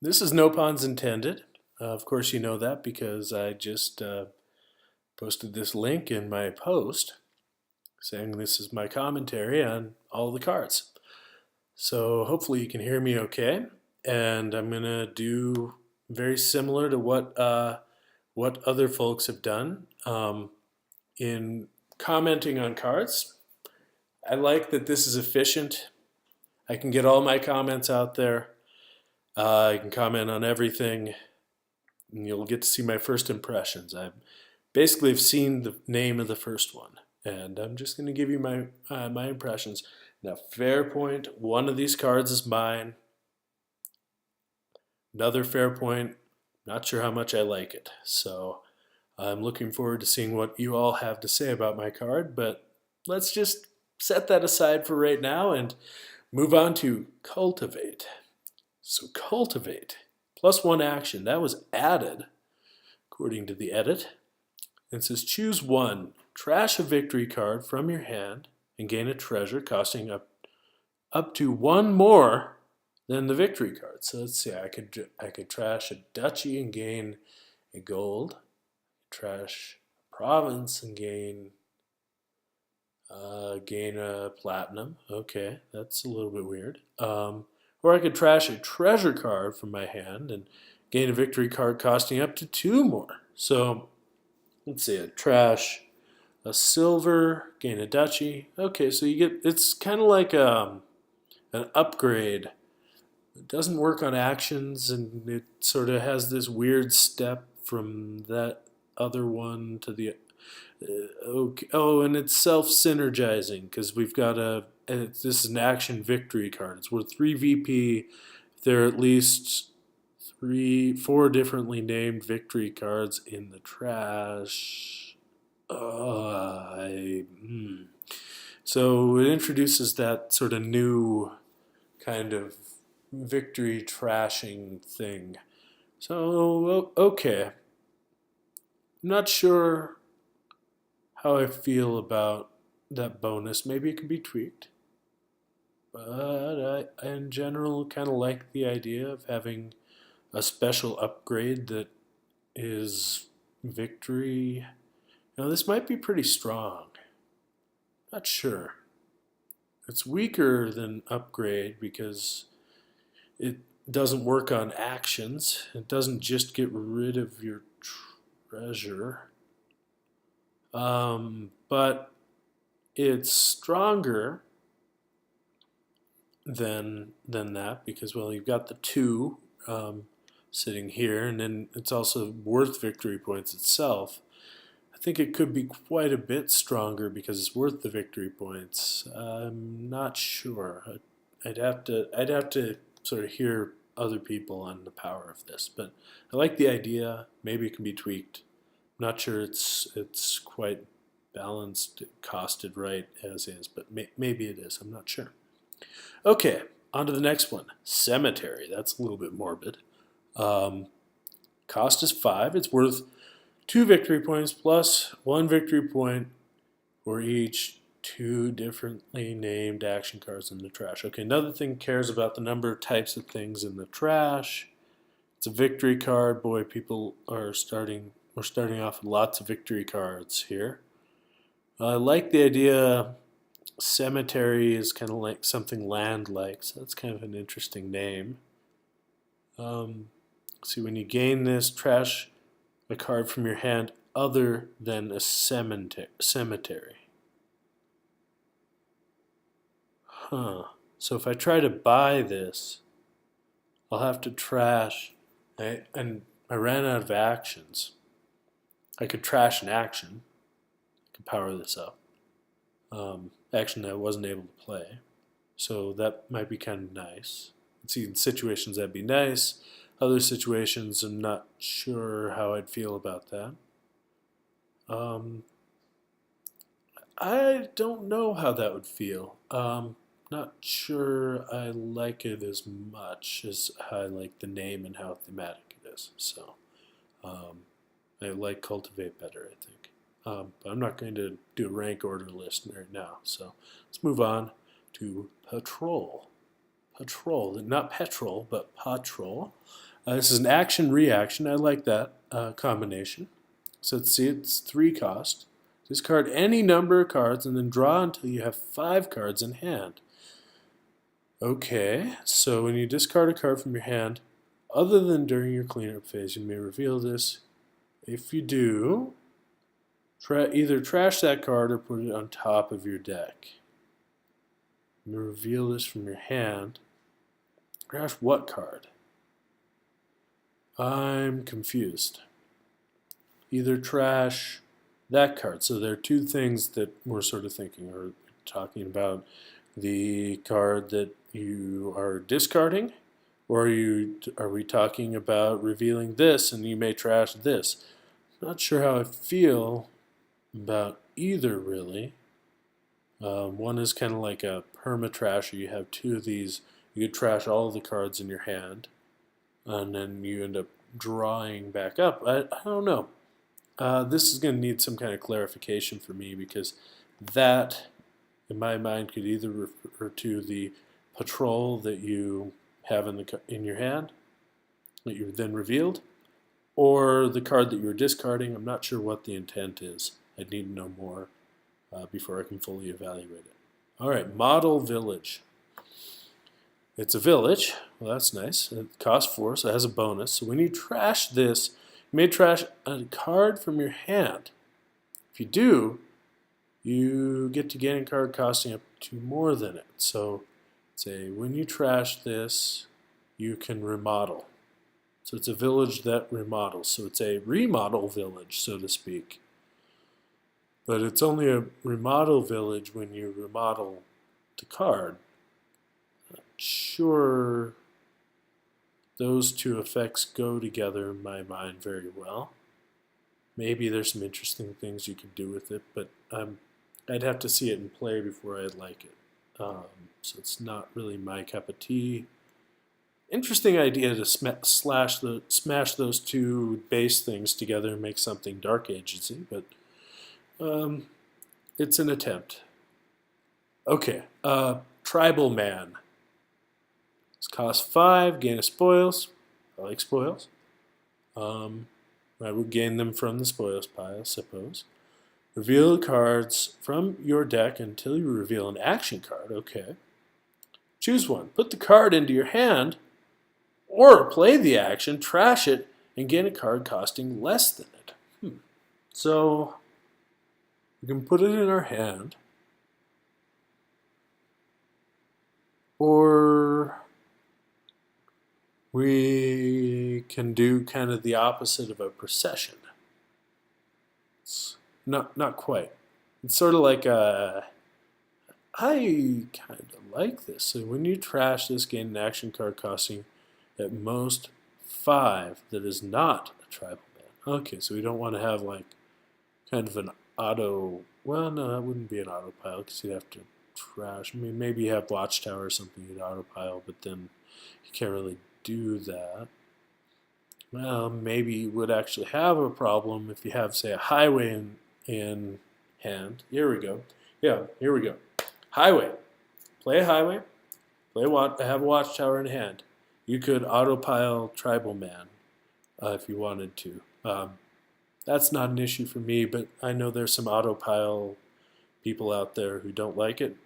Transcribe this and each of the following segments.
This is no puns intended. Of course, you know that because I just posted this link in my post saying this is my commentary on all the cards. So hopefully you can hear me okay. And I'm going to do very similar to what other folks have done in commenting on cards. I like that this is efficient. I can get all my comments out there. I can comment on everything, and you'll get to see my first impressions. I basically have seen the name of the first one, and I'm just going to give you my impressions. Now, fair point. One of these cards is mine. Another fair point. Not sure how much I like it, so I'm looking forward to seeing what you all have to say about my card. But let's just set that aside for right now and move on to cultivate. So cultivate, +1 action, that was added according to the edit. It says choose one, trash a victory card from your hand and gain a treasure costing up to one more than the victory card. So let's see, I could trash a duchy and gain a gold, trash a province and gain a platinum. Okay, that's a little bit weird. Or I could trash a treasure card from my hand and gain a victory card costing up to 2 more. So let's see, trash a silver, gain a duchy. Okay, so you get, it's kind of like an upgrade. It doesn't work on actions, and it sort of has this weird step from that other one to the okay. Oh, and it's self-synergizing because we've got this is an action victory card. It's worth 3 VP. There are at least 4 differently named victory cards in the trash. So it introduces that sort of new kind of victory trashing thing. So okay, I'm not sure how I feel about that bonus. Maybe it could be tweaked. But I in general, kind of like the idea of having a special upgrade that is victory. Now, this might be pretty strong. Not sure. It's weaker than upgrade because it doesn't work on actions. It doesn't just get rid of your treasure. But it's stronger than that because, well, you've got the 2 sitting here, and then it's also worth victory points itself. I think it could be quite a bit stronger because it's worth the victory points. I'm not sure. I'd have to sort of hear other people on the power of this, but I like the idea. Maybe it can be tweaked. I'm not sure it's quite balanced, costed right as is, but maybe it is. I'm not sure. Okay, on to the next one. Cemetery. That's a little bit morbid. Cost is 5. It's worth 2 victory points plus 1 victory point for each 2 differently named action cards in the trash. Okay, another thing cares about the number of types of things in the trash. It's a victory card. Boy, people are starting. We're starting off with lots of victory cards here. I like the idea. Cemetery is kind of like something land-like, so that's kind of an interesting name. See, when you gain this, trash a card from your hand other than a cemetery. Huh. So if I try to buy this, I'll have to trash. And I ran out of actions. I could trash an action. I could power this up. Action that I wasn't able to play. So that might be kind of nice. See, in situations that'd be nice. Other situations, I'm not sure how I'd feel about that. I don't know how that would feel. Not sure I like it as much as I like the name and how thematic it is. So I like Cultivate better, I think. But I'm not going to do a rank order list right now. So let's move on to Patrol. Patrol, not petrol, but patrol. This is an action-reaction. I like that combination. So let's see, it's 3 cost. Discard any number of cards and then draw until you have 5 cards in hand. Okay, so when you discard a card from your hand, other than during your cleanup phase, you may reveal this. If you do, either trash that card or put it on top of your deck. You may reveal this from your hand. Trash what card? I'm confused. Either trash that card. So there are 2 things that we're sort of thinking or talking about. The card that you are discarding, or are we talking about revealing this and you may trash this? Not sure how I feel about either, really. One is kind of like a perma-trasher. You have 2 of these. You could trash all of the cards in your hand, and then you end up drawing back up. I don't know. This is going to need some kind of clarification for me, because that, in my mind, could either refer to the patrol that you have in your hand, that you then revealed, or the card that you were discarding. I'm not sure what the intent is. I'd need to know more before I can fully evaluate it. All right, model village. It's a village. Well, that's nice. It costs 4, so it has a bonus. So when you trash this, you may trash a card from your hand. If you do, you get to gain a card costing up to more than it. So say when you trash this, you can remodel. So it's a village that remodels. So it's a remodel village, so to speak. But it's only a remodel village when you remodel the card. Not sure those 2 effects go together in my mind very well. Maybe there's some interesting things you could do with it, but I'd have to see it in play before I'd like it. So it's not really my cup of tea. Interesting idea to smash those 2 base things together and make something Dark Agency, but it's an attempt. Okay, Tribal Man. This costs 5, gain a spoils. I like spoils. I would gain them from the spoils pile, I suppose. Reveal cards from your deck until you reveal an action card. Okay. Choose one. Put the card into your hand, or play the action, trash it, and gain a card costing less than it. So we can put it in our hand, or we can do kind of the opposite of a procession. It's not quite. It's sort of like I kind of like this. So when you trash this, gain an action card costing at most 5 that is not a tribal man. Okay, so we don't want to have like kind of an auto. Well, no, that wouldn't be an auto pile because you'd have to trash. I mean, maybe you have Watchtower or something you'd auto pile, but then you can't really do that. Well, maybe you would actually have a problem if you have, say, a highway in hand. Here we go. Yeah, here we go. Highway. Play a highway. Have a Watchtower in hand. You could autopile Tribal Man if you wanted to. That's not an issue for me, but I know there's some autopile people out there who don't like it.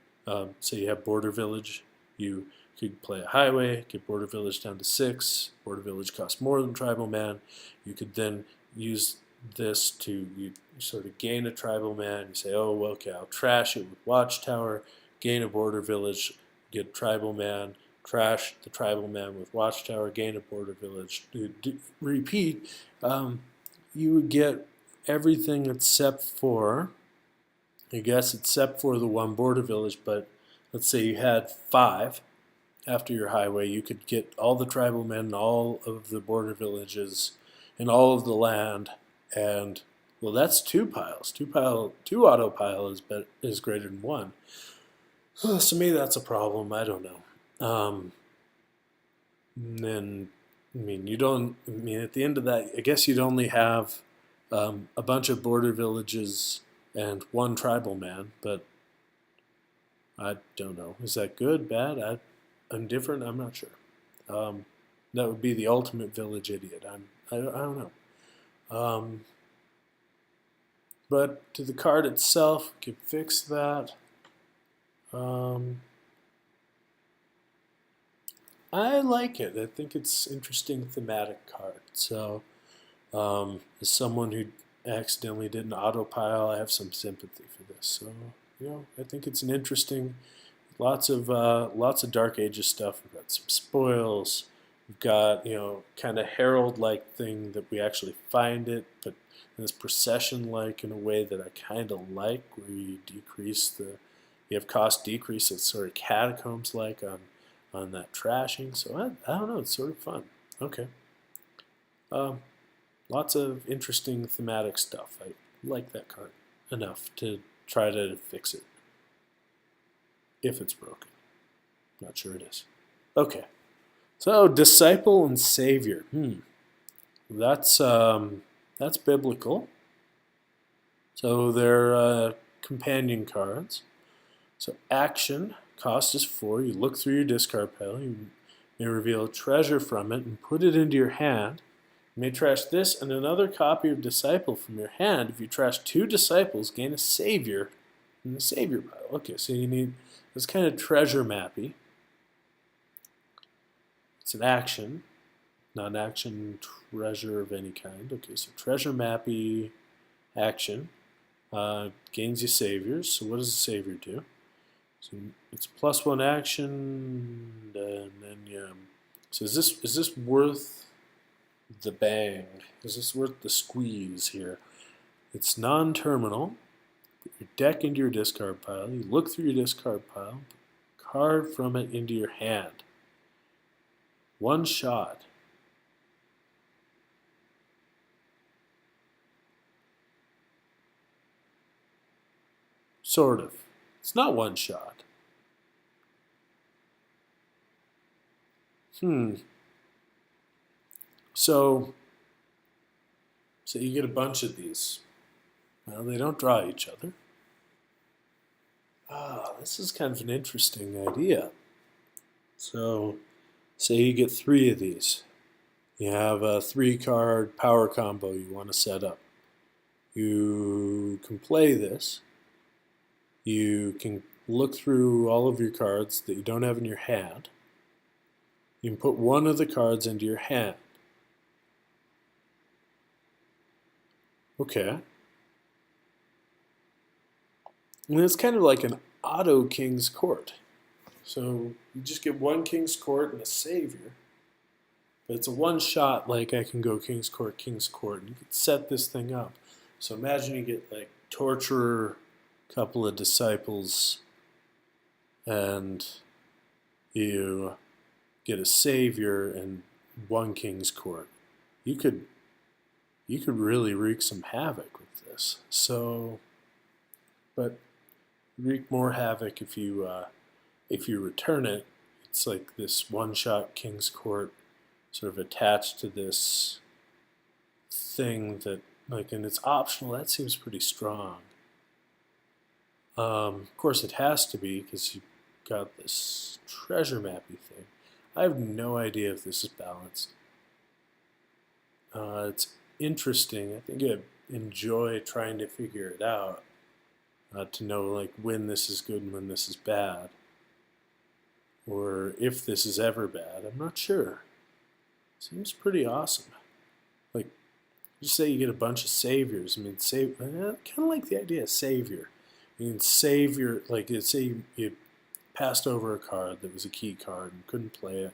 Say you have Border Village. You could play a highway, get Border Village down to 6. Border Village costs more than Tribal Man. You could then use this to you sort of gain a Tribal Man. You say, oh, well, okay, I'll trash it with Watchtower, gain a Border Village, get Tribal Man, trash the Tribal Man with Watchtower, gain a Border Village, repeat. You would get everything except for, I guess, except for the 1 Border Village, but let's say you had 5. After your highway, you could get all the tribal men, all of the border villages, and all of the land, and well, that's 2 piles. 2 auto pile is greater than 1. So maybe that's a problem. I don't know. And I mean, you don't. I mean, at the end of that, I guess you'd only have a bunch of border villages and 1 tribal man. But I don't know. Is that good? Bad? Indifferent? I'm not sure. that would be the ultimate village idiot. I don't know. But to the card itself, we can fix that. I like it. I think it's interesting thematic card. So, as someone who accidentally did an autopile, I have some sympathy for this. So, I think it's an interesting. Lots of Dark Ages stuff. We've got some spoils. We've got kind of herald-like thing that we actually find it, but in this procession-like in a way that I kind of like, where you have cost decrease. It's sort of catacombs-like on that trashing. So I don't know. It's sort of fun. Okay. Lots of interesting thematic stuff. I like that card enough to try to fix it. If it's broken. Not sure it is. Okay. So, disciple and savior. That's biblical. So they're companion cards. So action, cost is 4. You look through your discard pile. You may reveal a treasure from it and put it into your hand. You may trash this and another copy of Disciple from your hand. If you trash 2 disciples, gain a savior in the savior pile. Okay, so you need, it's kind of treasure mappy. It's an action, not an action treasure of any kind. Okay, so treasure mappy action gains you saviors. So what does the savior do? So it's +1 action, and then So is this worth the bang? Is this worth the squeeze here? It's non-terminal. Put your deck into your discard pile. You look through your discard pile. Put a card from it into your hand. One shot. Sort of. It's not one shot. So you get a bunch of these. Well, they don't draw each other. This is kind of an interesting idea. So, say you get 3 of these. You have a 3-card power combo you want to set up. You can play this. You can look through all of your cards that you don't have in your hand. You can put one of the cards into your hand. Okay. And it's kind of like an auto King's Court. So you just get 1 King's Court and a savior. But it's a one-shot, like I can go King's Court, and you can set this thing up. So imagine you get like Torturer, couple of disciples, and you get a savior and 1 King's Court. You could really wreak some havoc with this. So, but wreak more havoc if you return it. It's like this one-shot King's Court, sort of attached to this thing that, like, and it's optional. That seems pretty strong. Of course, it has to be because you've got this treasure mappy thing. I have no idea if this is balanced. It's interesting. I think I'd enjoy trying to figure it out, to know like when this is good and when this is bad, or if this is ever bad. I'm not sure. Seems pretty awesome. Like, just say you get a bunch of saviors. I mean, kind of like the idea of savior. You can save your, like, say you passed over a card that was a key card and couldn't play it.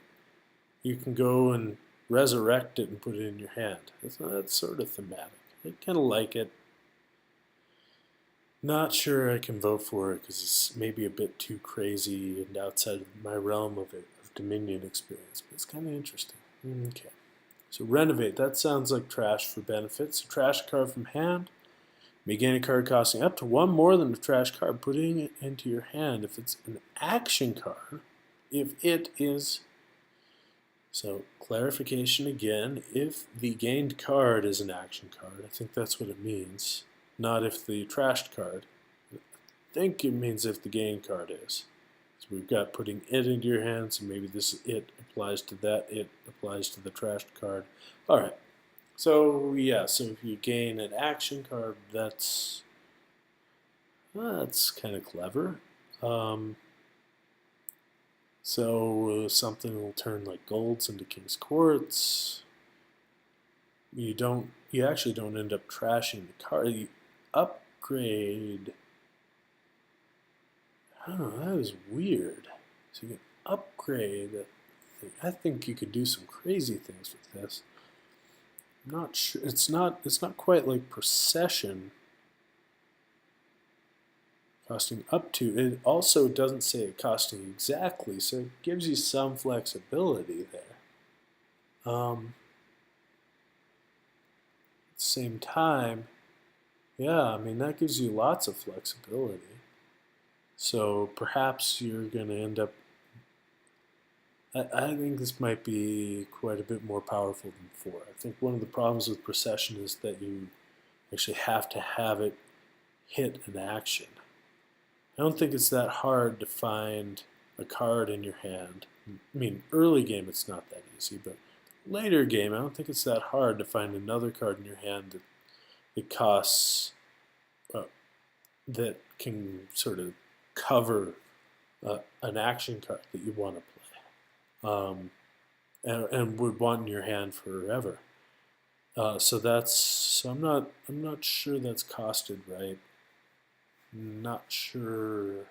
You can go and resurrect it and put it in your hand. That's sort of thematic. I kind of like it. Not sure I can vote for it because it's maybe a bit too crazy and outside of my realm of Dominion experience, but it's kind of interesting. Okay. So renovate. That sounds like trash for benefits. So trash a card from hand. May gain a card costing up to 1 more than a trash card. Putting it into your hand. If it's an action card, if it is... So clarification again. If the gained card is an action card, I think that's what it means. Not if the trashed card. I think it means if the gained card is. So we've got putting it into your hand, so maybe this it applies to that, it applies to the trashed card. Alright, so yeah, so if you gain an action card, that's kind of clever. So something will turn like golds into king's courts. You actually don't end up trashing the card. You upgrade. I don't know, that is weird. So you can upgrade. I think you could do some crazy things with this. I'm not sure. It's not quite like procession. Costing up to. It also doesn't say it costing exactly, so it gives you some flexibility there. At the same time, yeah, I mean, that gives you lots of flexibility. So perhaps you're going to end up. I think this might be quite a bit more powerful than 4. I think one of the problems with procession is that you actually have to have it hit an action. I don't think it's that hard to find a card in your hand. I mean, early game it's not that easy, but later game I don't think it's that hard to find another card in your hand that costs that can sort of cover an action card that you want to play, and would want in your hand forever. So I'm not sure that's costed right. Not sure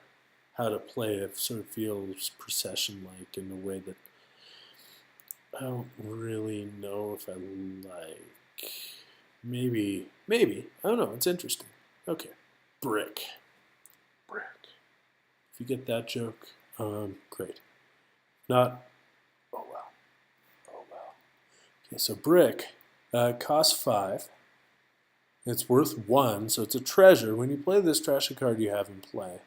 how to play it. It sort of feels procession-like in a way that I don't really know if I like. Maybe. I don't know. It's interesting. Okay. Brick. If you get that joke, great. Not, oh well. Okay, so brick costs 5. It's worth 1, so it's a treasure. When you play this, trash a card you have in play.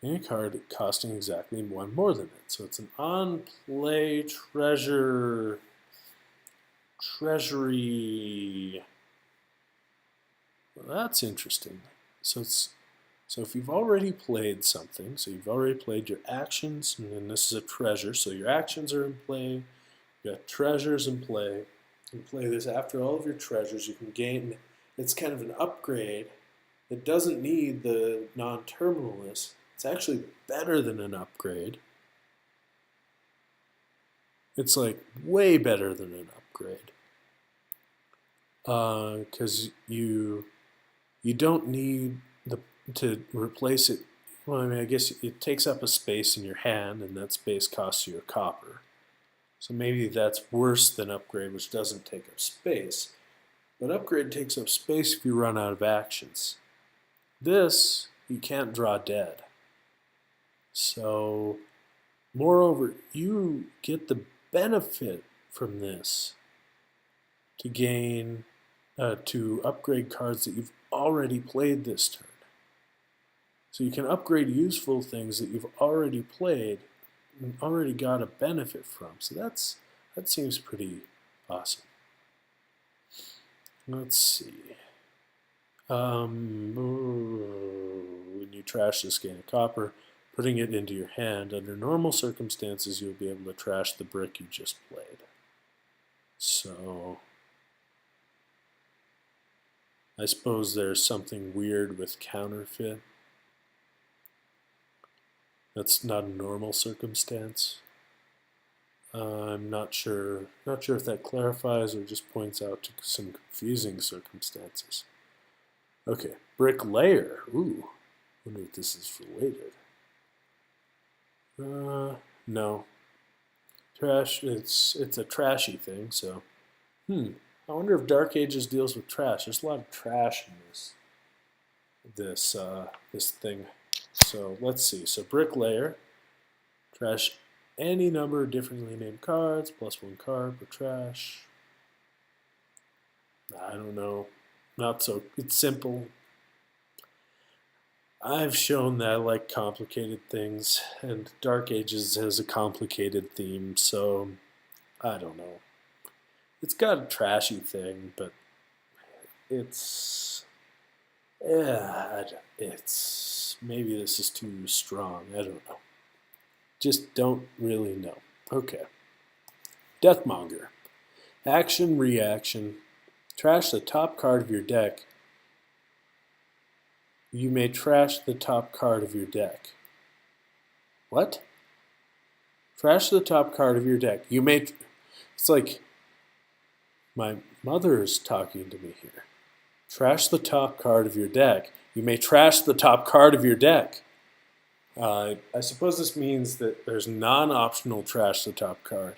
Any card costing exactly 1 more than it. So it's an on-play treasury. Well, that's interesting. So if you've already played something, so you've already played your actions, and then this is a treasure, so your actions are in play, you got treasures in play. You play this after all of your treasures, you can gain, it's kind of an upgrade. It doesn't need the non-terminalness. It's actually better than an upgrade. It's like way better than an upgrade. Because you don't need to replace it. Well, I mean, I guess it takes up a space in your hand, and that space costs you a copper. So maybe that's worse than upgrade, which doesn't take up space. But upgrade takes up space if you run out of actions. This, you can't draw dead. So, moreover, you get the benefit from this to gain, to upgrade cards that you've already played this turn. So you can upgrade useful things that you've already played and already got a benefit from. So that seems pretty awesome. Let's see. When you trash this, gain a copper, putting it into your hand. Under normal circumstances, you'll be able to trash the brick you just played. So I suppose there's something weird with counterfeit. That's not a normal circumstance. I'm not sure if that clarifies or just points out to some confusing circumstances. Okay, bricklayer. Ooh, wonder if this is related. No. Trash. It's a trashy thing. So, I wonder if Dark Ages deals with trash. There's a lot of trash in this thing. So let's see. So bricklayer, trash any number of differently named cards, plus 1 card per trash. I don't know. Not so. It's simple. I've shown that I like complicated things, and Dark Ages has a complicated theme, so I don't know. It's got a trashy thing, but it's maybe this is too strong. I don't know. just don't really know. Okay. Deathmonger. Action, reaction. Trash the top card of your deck. You may trash the top card of your deck. What? Trash the top card of your deck. You may. It's like my mother is talking to me here. Trash the top card of your deck. You may trash the top card of your deck. I suppose this means that there's non-optional trash the top card.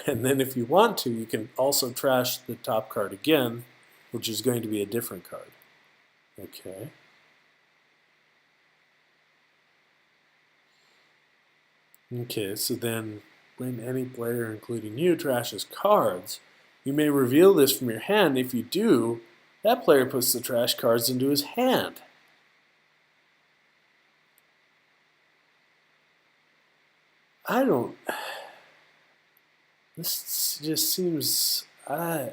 And then if you want to, you can also trash the top card again, which is going to be a different card. Okay. Okay, so then when any player, including you, trashes cards, you may reveal this from your hand. If you do, that player puts the trash cards into his hand. This just seems, I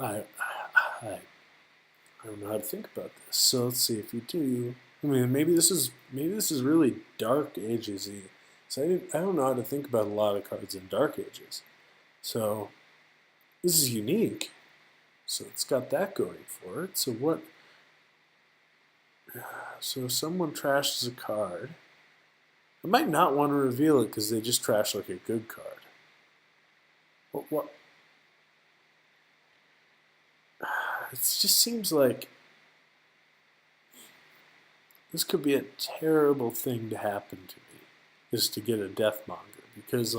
don't know how to think about this. So let's see if you do. I mean, maybe this is really Dark Ages-y. So I don't know how to think about a lot of cards in Dark Ages. So this is unique. So it's got that going for it. So what? So if someone trashes a card, I might not want to reveal it because they just trash like a good card. What? It just seems like this could be a terrible thing to happen to me, is to get a Deathmonger, because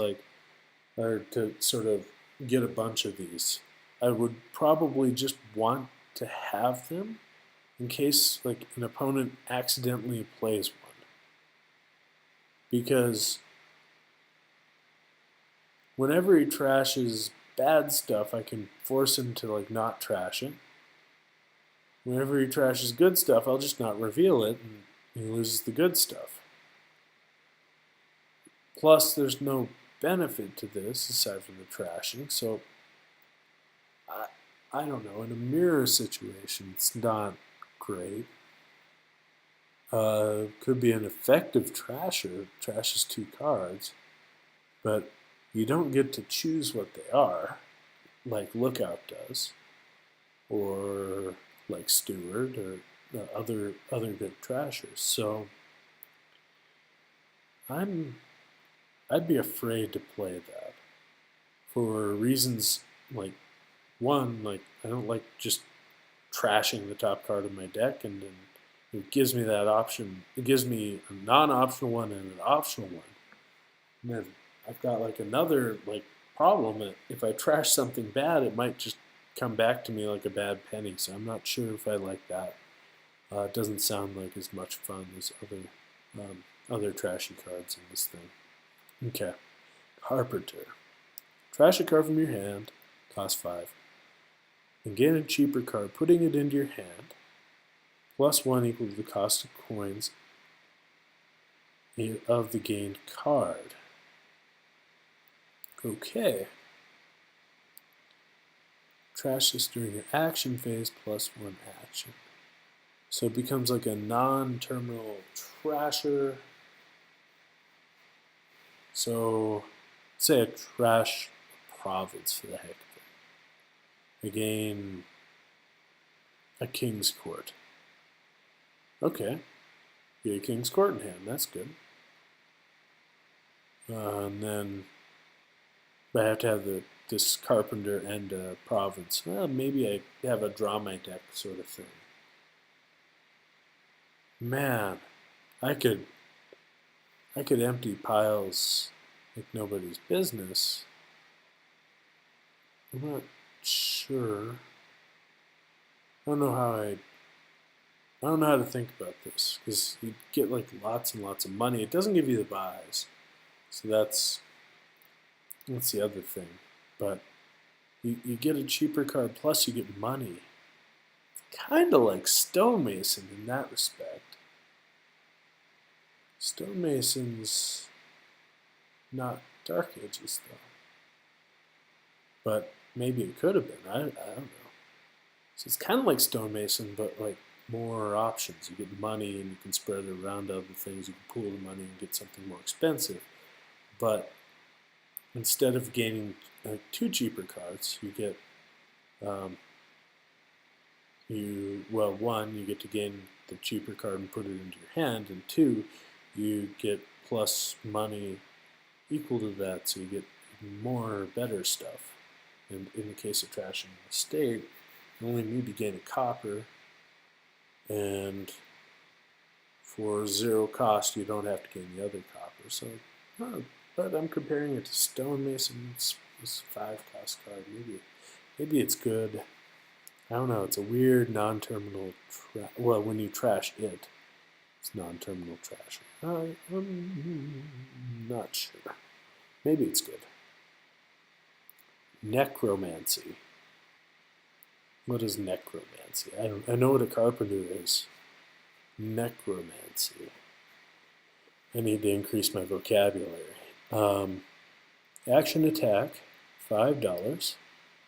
or to sort of get a bunch of these. I would probably just want to have them in case an opponent accidentally plays one. Because whenever he trashes bad stuff, I can force him to not trash it. Whenever he trashes good stuff, I'll just not reveal it, and he loses the good stuff. Plus, there's no benefit to this aside from the trashing, so I don't know. In a mirror situation, it's not great. Could be an effective trasher, trashes 2 cards, but you don't get to choose what they are, like Lookout does, or like Steward, or other good trashers. So I'd be afraid to play that for reasons one, I don't like just trashing the top card of my deck, and then it gives me that option. It gives me a non-optional one and an optional one. And then I've got another problem that if I trash something bad, it might just come back to me like a bad penny. So I'm not sure if I like that. It doesn't sound like as much fun as other trashy cards in this thing. Okay, Carpenter. Trash a card from your hand, cost 5. And gain a cheaper card, putting it into your hand. +1 equal to the cost of coins of the gained card. Okay. Trash this during your action phase, +1 action. So it becomes like a non-terminal trasher. So, say I trash province for the heck of it. I gain a King's Court. Okay. Get a King's Court in hand, that's good. And then I have to have this Carpenter and a province. Well, maybe I have a draw my deck sort of thing. Man, I could empty piles like nobody's business. I'm not sure. I don't know how to think about this, because you get lots and lots of money. It doesn't give you the buys, so that's the other thing. But you get a cheaper card, plus you get money. Kind of like Stonemason in that respect. Stonemason's not Dark Ages though, but maybe it could have been. I don't know. So it's kind of like Stonemason, but more options. You get money and you can spread it around other things. You can pool the money and get something more expensive. But instead of gaining 2 cheaper cards, you get one, you get to gain the cheaper card and put it into your hand, and 2, you get plus money equal to that, so you get more better stuff. And in the case of trashing the state, you only need to gain a copper, and for 0 cost, you don't have to gain the other copper. So, but I'm comparing it to Stonemason. It's 5 cost card. Maybe it's good. I don't know. It's a weird non-terminal. Well, when you trash it, it's non-terminal trash. I'm not sure. Maybe it's good. Necromancy. What is necromancy? I know what a carpenter is. Necromancy. I need to increase my vocabulary. Action attack, $5.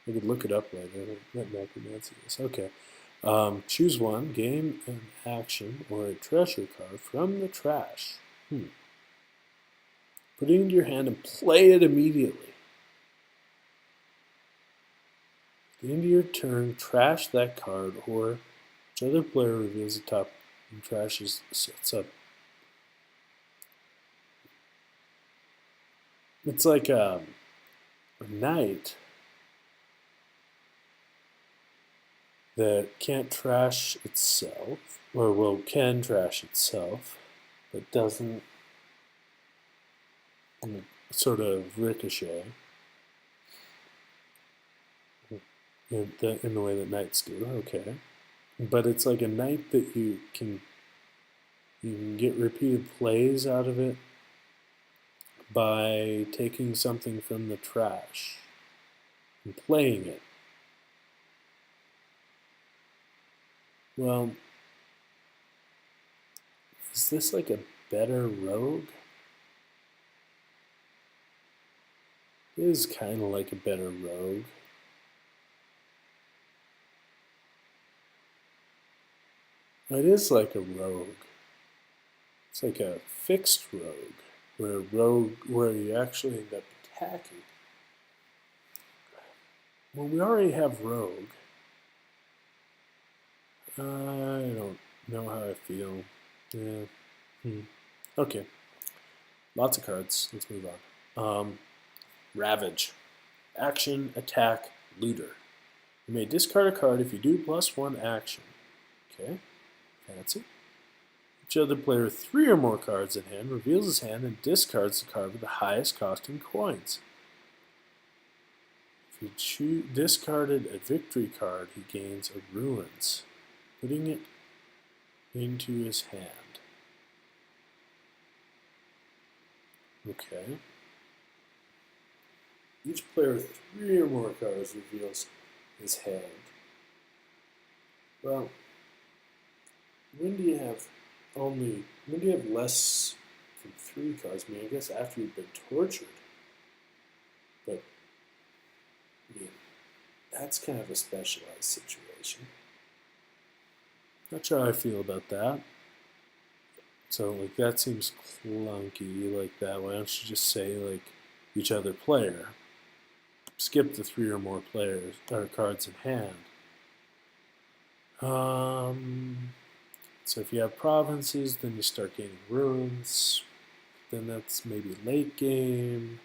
I could look it up later. What necromancy is. Okay. Choose one, gain an action or a treasure card from the trash. Put it into your hand and play it immediately. At the end of your turn, trash that card, or which other player reveals the top and trashes sets up. It's like a knight that can't trash itself, or can trash itself, but doesn't sort of ricochet in the way that knights do. Okay, but it's like a knight that you can get repeated plays out of it by taking something from the trash and playing it. Well, is this like a better rogue? It is kind of like a better rogue. It is like a rogue. It's like a fixed rogue, where you actually end up attacking. Well, we already have rogue. I don't know how I feel. Yeah. Okay. Lots of cards. Let's move on. Ravage. Action, attack, looter. You may discard a card if you do +1 action. Okay. Fancy. Each other player with 3 or more cards in hand reveals his hand and discards the card with the highest cost in coins. If he discarded a victory card, he gains a ruins, putting it into his hand. Okay. Each player with 3 or more cards reveals his hand. Well, when do you have less than 3 cards? I mean, I guess after you've been tortured. But, I mean, that's kind of a specialized situation. Not sure how I feel about that. So, like, that seems clunky like that. Why don't you just say, like, each other player? Skip the 3 or more players or cards in hand. So if you have provinces, then you start gaining ruins. Then that's maybe late game.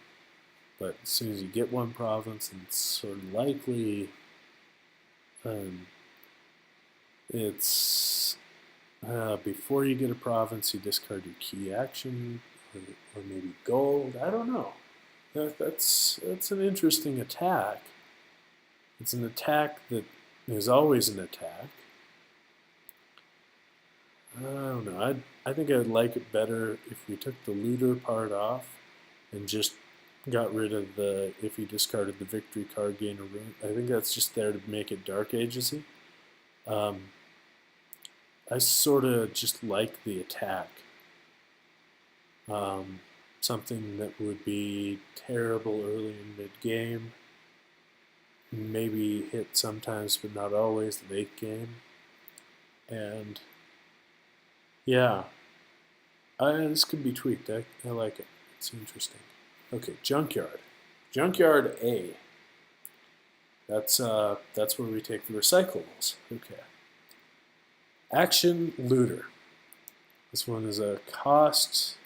But as soon as you get one province, and it's sort of likely, it's before you get a province, you discard your key action, or maybe gold. I don't know. That's an interesting attack. It's an attack that is always an attack. I don't know. I think I'd like it better if we took the looter part off and just got rid of if you discarded the victory card, gain a ruin. I think that's just there to make it Dark Agesy. I sort of just like the attack. Something that would be terrible early in mid-game, maybe hit sometimes but not always late game. And yeah, this could be tweaked. I like it. It's interesting. Okay, junkyard. Junkyard A. That's where we take the recyclables. Okay. Action looter. This one is a cost.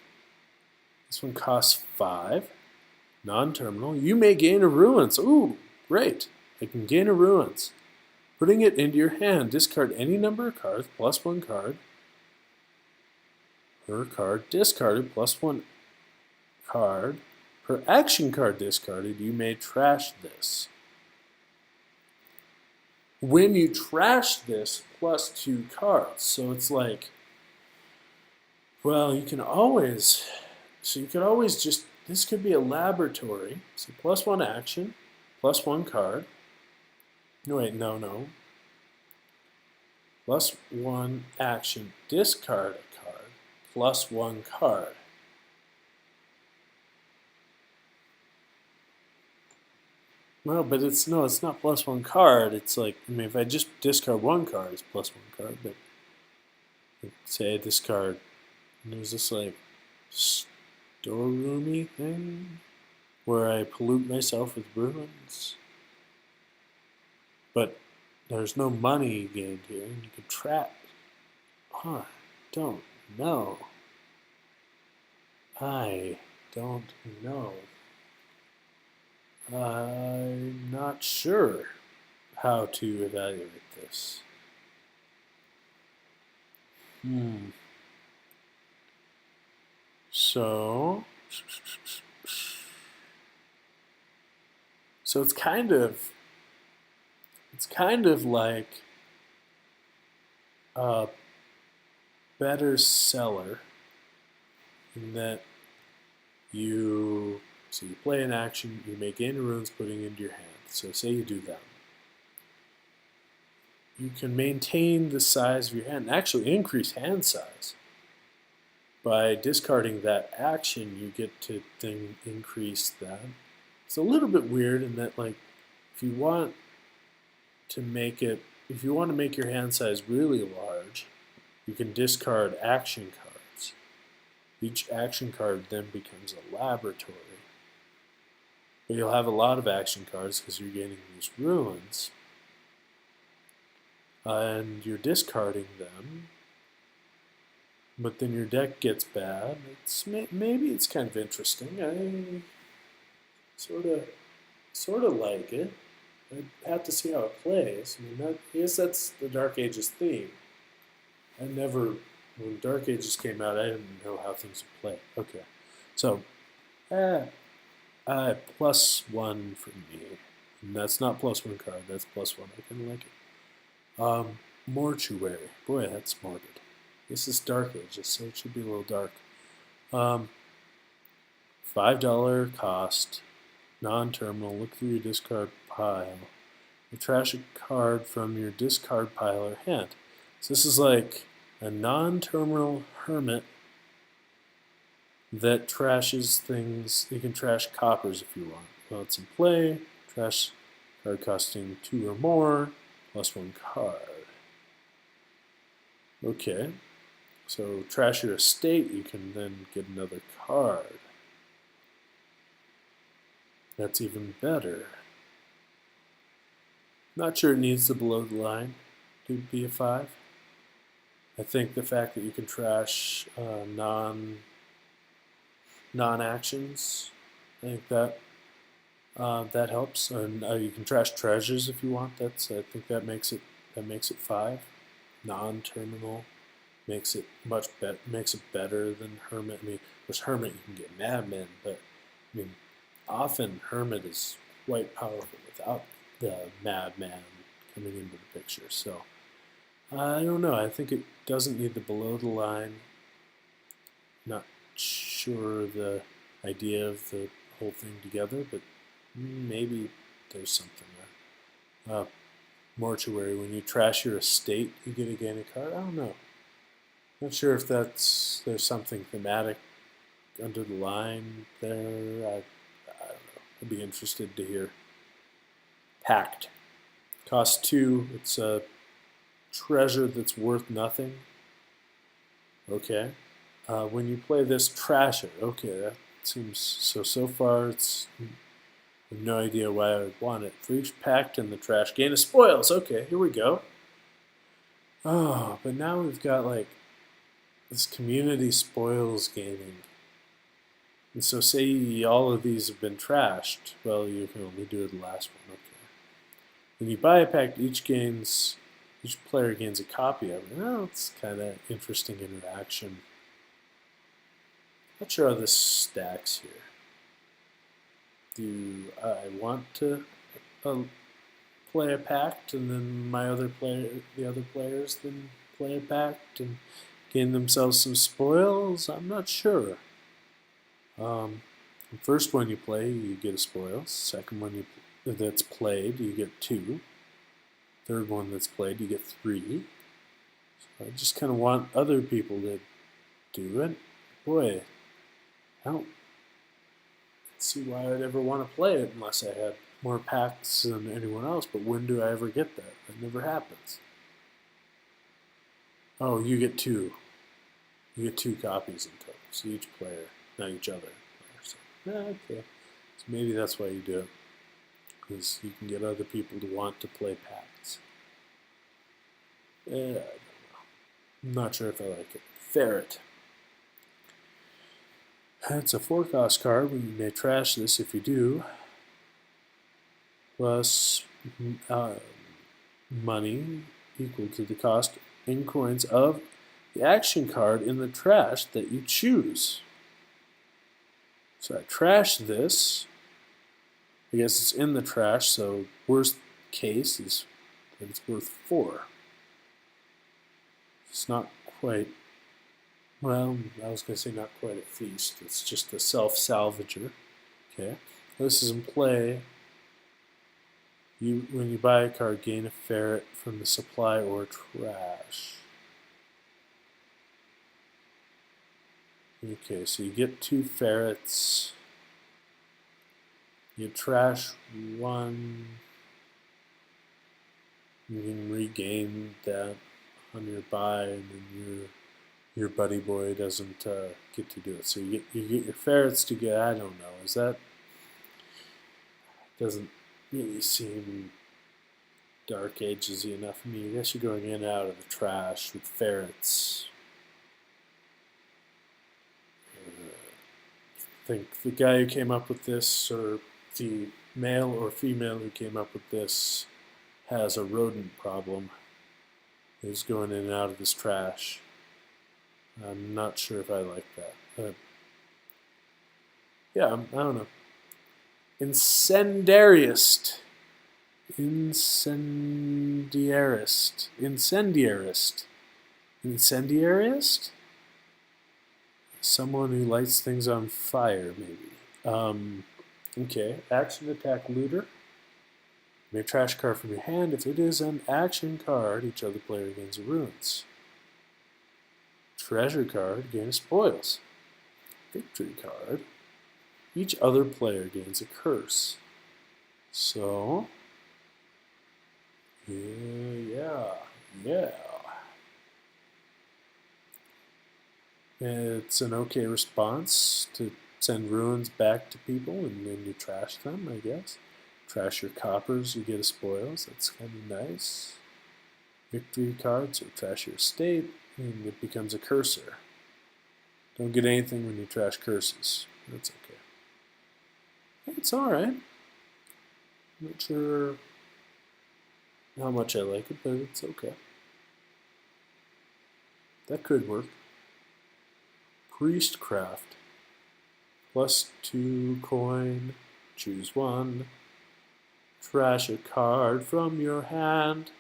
This one costs 5. Non-terminal. You may gain a ruins. Ooh, great. I can gain a ruins. Putting it into your hand, discard any number of cards, plus 1 card. Per card discarded, plus 1 card. Per action card discarded, you may trash this. When you trash this, plus 2 cards. So it's like, well, you can always, just, this could be a laboratory. So plus 1 action, plus 1 card. No, wait, no. Plus 1 action, discard a card, plus 1 card. No, but it's not plus 1 card. It's like, I mean, if I just discard 1 card, it's plus 1 card. But say I discard, and there's this like storeroomy thing where I pollute myself with ruins. But there's no money gained here, and you can trap. I don't know. I don't know. I'm not sure how to evaluate this. So it's kind of like a better seller in that you play an action, you may gain runes putting into your hand. So say you do that. You can maintain the size of your hand and actually increase hand size. By discarding that action, you get to then increase that. It's a little bit weird in that, like, if you want to make your hand size really large, you can discard action cards. Each action card then becomes a laboratory. But you'll have a lot of action cards because you're gaining these ruins. And you're discarding them. But then your deck gets bad. Maybe it's kind of interesting. I sort of like it. I'd have to see how it plays. I mean, I guess that's the Dark Ages theme. When Dark Ages came out, I didn't know how things would play. Okay, so plus 1 for me. And that's not plus 1 card. That's plus 1. I kind of like it. Mortuary. Boy, that's morbid. This is Dark Ages, so it should be a little dark. $5 cost, non-terminal. Look through your discard pile. You trash a card from your discard pile or hand. So this is like a non-terminal hermit that trashes things. You can trash coppers if you want. Well, it's in play. Trash card costing 2 or more, plus 1 card. Okay. So trash your estate, you can then get another card. That's even better. Not sure it needs the below the line to be a 5. I think the fact that you can trash non-actions, I think that helps. And you can trash treasures if you want. I think that makes it 5. Non-terminal. Makes it better than Hermit. I mean, with Hermit you can get Madmen, but I mean, often Hermit is quite powerful without the Madman coming into the picture. So I don't know. I think it doesn't need the below the line. Not sure the idea of the whole thing together, but maybe there's something there. Mortuary. When you trash your estate, you get a gain a card. I don't know. Not sure if there's something thematic under the line there. I don't know. I'd be interested to hear. Pact. Cost 2. It's a treasure that's worth nothing. Okay. When you play this, trash it. Okay, that seems so far. It's I have no idea why I would want it. For each packed in the trash, gain a spoils. Okay, here we go. Oh, but now we've got like this community spoils gaming. And so say all of these have been trashed. Well, you can only do the last one. Okay. When you buy a pack, each player gains a copy of it. Well, it's kind of interesting interaction. Not sure how this stacks here. Do I want to play a pact, and then the other players, then play a pact and gain themselves some spoils? I'm not sure. The first one you play, you get a spoil. Second one that's played, you get 2. Third one that's played, you get 3. So I just kind of want other people to do it. Boy, I don't see why I'd ever want to play it unless I had more packs than anyone else. But when do I ever get that? That never happens. Oh, you get 2. You get 2 copies in total. So each player, not each other. So, okay. So maybe that's why you do it. Because you can get other people to want to play packs. I don't know. I'm not sure if I like it. Ferret. It's a 4-cost card. You may trash this if you do. Plus money equal to the cost in coins of the action card in the trash that you choose. So I trash this. I guess it's in the trash, so worst case is that it's worth 4. It's not quite, well, I was going to say not quite a feast. It's just a self-salvager. Okay. This is in play. When you buy a card, gain a ferret from the supply or trash. Okay, so you get 2 ferrets. You trash 1. You can regain that on your buy, and then your buddy boy doesn't get to do it. So you get your ferrets to get. I don't know. Is that doesn't really seem Dark Ages-y enough for me. I guess you're going in and out of the trash with ferrets. I think the guy who came up with this, or the male or female who came up with this, has a rodent problem. He's going in and out of his trash. I'm not sure if I like that. Yeah, I don't know. Incendiarist. Incendiarist. Incendiarist. Incendiarist? Someone who lights things on fire, maybe. Okay, action attack looter. May trash card from your hand. If it is an action card, each other player gains runes. Treasure card gains spoils. Victory card. Each other player gains a curse. So, yeah. It's an okay response to send runes back to people, and then you trash them, I guess. Trash your coppers, you get a spoils. That's kind of nice. Victory card, so trash your estate, and it becomes a cursor. Don't get anything when you trash curses. That's okay. It's alright. Not sure how much I like it, but it's okay. That could work. Priestcraft. +2 coin. Choose 1. Trash a card from your hand.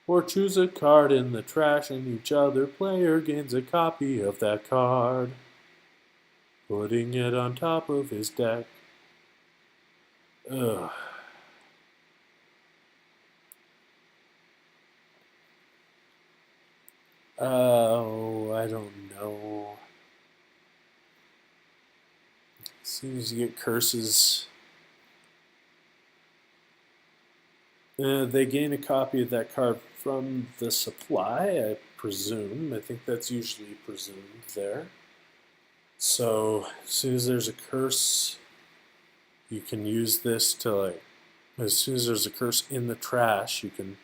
Or choose a card in the trash, and each other player gains a copy of that card, putting it on top of his deck. Ugh. Oh, I don't know. As soon as you get curses, They gain a copy of that card from the supply, I presume. I think that's usually presumed there. So as soon as there's a curse, you can use this to as soon as there's a curse in the trash, you can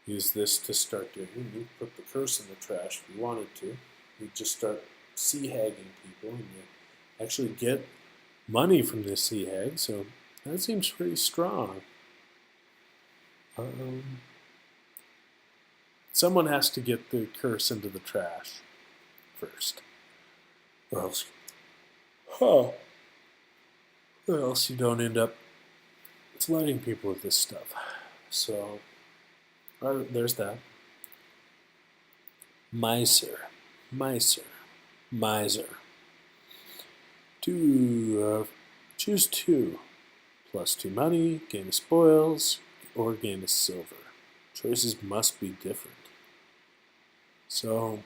use this to start doing. You put the curse in the trash if you wanted to. You just start sea-hagging people, and you actually get money from this sea-hag, so that seems pretty strong. Someone has to get the curse into the trash first, or else, or else you don't end up flooding people with this stuff. So there's that. Miser. Choose two. +2 money, gain a spoils, or gain a silver. Choices must be different. So,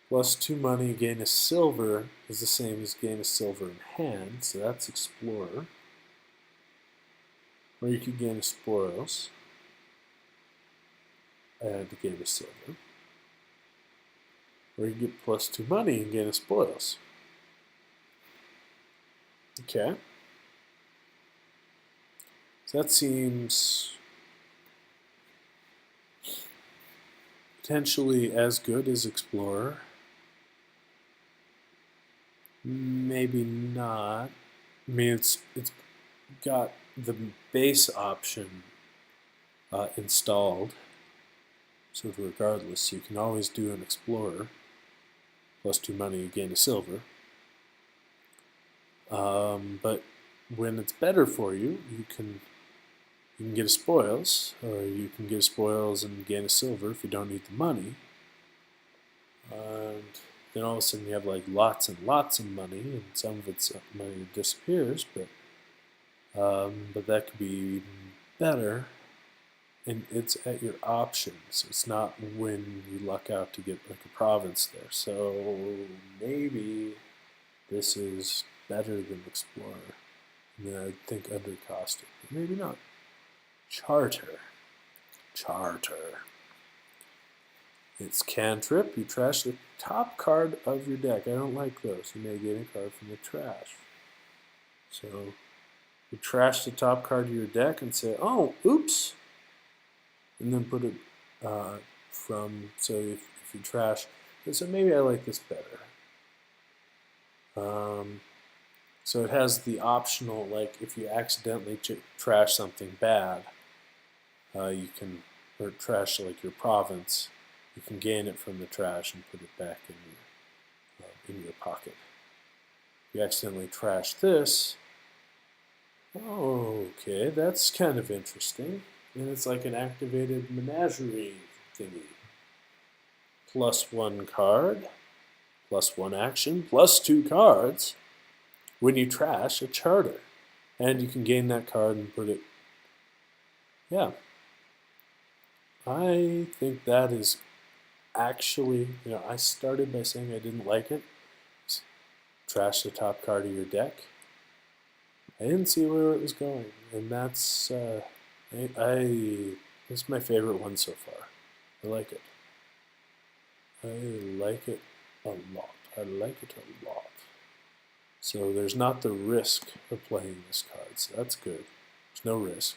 +2 money, gain a silver is the same as gain a silver in hand, so that's Explorer. Or you could gain a spoils and gain a silver. Or you get +2 money and gain a spoils. Okay. So that seems potentially as good as Explorer. Maybe not. I mean, it's got the base option installed. So regardless, you can always do an Explorer. +2 money, you gain a silver. But when it's better for you, you can get a spoils, or you can get a spoils and gain a silver if you don't need the money. And then all of a sudden you have like lots and lots of money, and some of it's money that disappears, but that could be even better. And it's at your options. It's not when you luck out to get like a province there. So maybe this is better than Explorer. I mean, I think undercosted, but maybe not. Charter. It's cantrip. You trash the top card of your deck. I don't like those. You may gain a card from the trash. So you trash the top card of your deck and say, oh, oops. And then put it so if you trash, so maybe I like this better. So it has the optional, like if you accidentally trash something bad, you can, or trash like your province, you can gain it from the trash and put it back in your pocket. If you accidentally trash this, okay, that's kind of interesting. And it's like an activated menagerie thingy. +1 card, +1 action, +2 cards when you trash a charter. And you can gain that card and put it, yeah. I think that is actually, I started by saying I didn't like it. Trash the top card of your deck. I didn't see where it was going, and that's it's my favorite one so far. I like it. I like it a lot. So there's not the risk of playing this card, so that's good. There's no risk.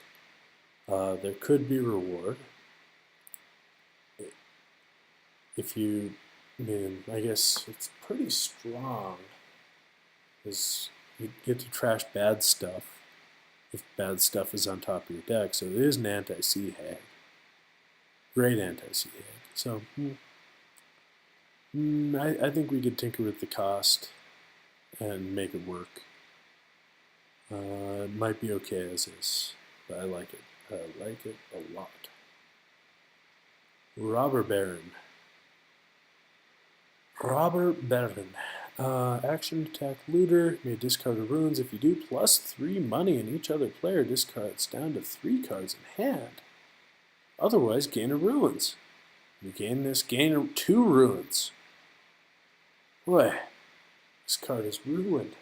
There could be reward. If you, I guess it's pretty strong, because you get to trash bad stuff if bad stuff is on top of your deck. So it is an anti-sea hag. Great anti-sea hag. So I think we could tinker with the cost and make it work. It might be okay as is, but I like it. I like it a lot. Robber Baron. Action, attack, looter. May discard a ruins. If you do, +3 money, and each other player discards down to 3 cards in hand. Otherwise, gain a ruins. You gain this, gain 2 ruins. Boy, this card is ruined.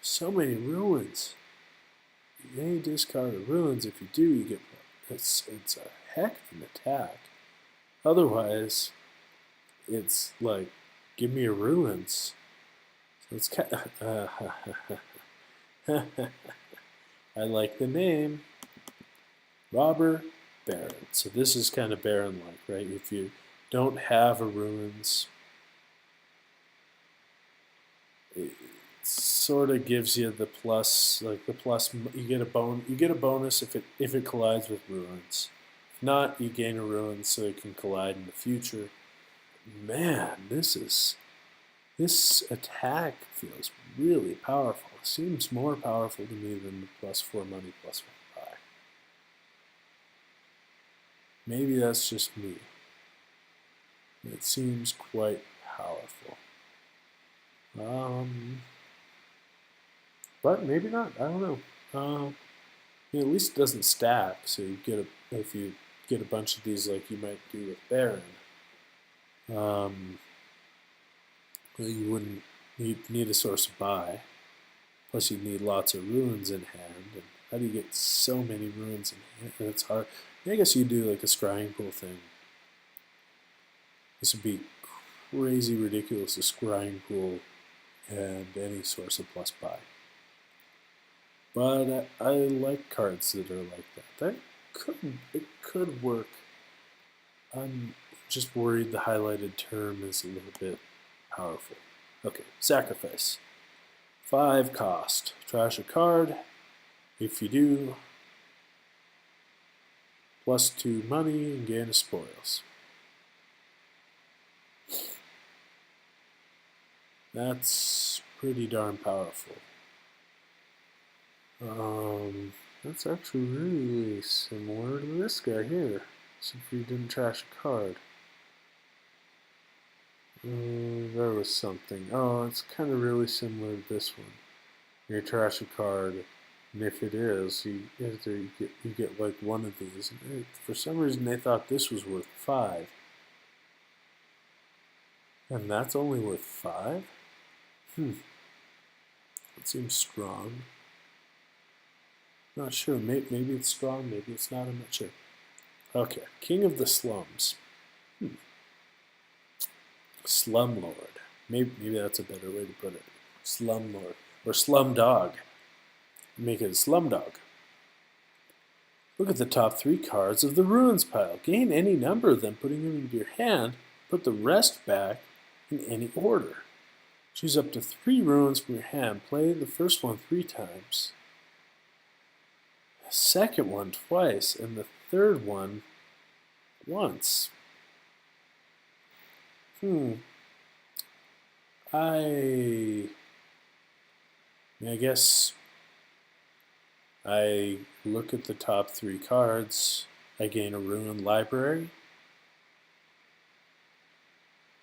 So many ruins. You may discard the ruins. If you do, you get it's a heck of an attack. Otherwise, it's like, give me your ruins. So it's kind of I like the name. Robber Baron. So this is kind of Baron-like, right? If you don't have a ruins, it sort of gives you the plus, like the plus. You get a bonus if it collides with ruins. If not, you gain a ruin so it can collide in the future. Man, this attack feels really powerful. It seems more powerful to me than the +4 money, +1 buy. Maybe that's just me. It seems quite powerful. But maybe not. I don't know. At least it doesn't stack, so you get if you get a bunch of these like you might do with Baron. You wouldn't need a source of buy. Plus, you'd need lots of ruins in hand. And how do you get so many ruins in hand? And it's hard. I guess you do like a scrying pool thing. This would be crazy ridiculous, a scrying pool and any source of plus buy. But I like cards that are like that. It could work. I'm just worried the highlighted term is a little bit powerful. Okay, sacrifice. 5 cost. Trash a card. If you do, +2 money and gain a spoils. That's pretty darn powerful. That's actually really similar to this guy here. So if you didn't trash a card. There was something. Oh, it's kind of really similar to this one. You trash a card, and if it is, you get like one of these. And for some reason, they thought this was worth 5, and that's only worth 5. That seems strong. Not sure. Maybe it's strong. Maybe it's not. I'm not sure. Okay, King of the Slums. Slumlord. Maybe that's a better way to put it. Slumlord. Or Slumdog. Make it a Slumdog. Look at the top 3 cards of the Ruins pile. Gain any number of them, putting them into your hand. Put the rest back in any order. Choose up to 3 ruins from your hand. Play the first one 3 times. The second one twice. And the third one once. I guess I look at the top 3 cards. I gain a ruin library.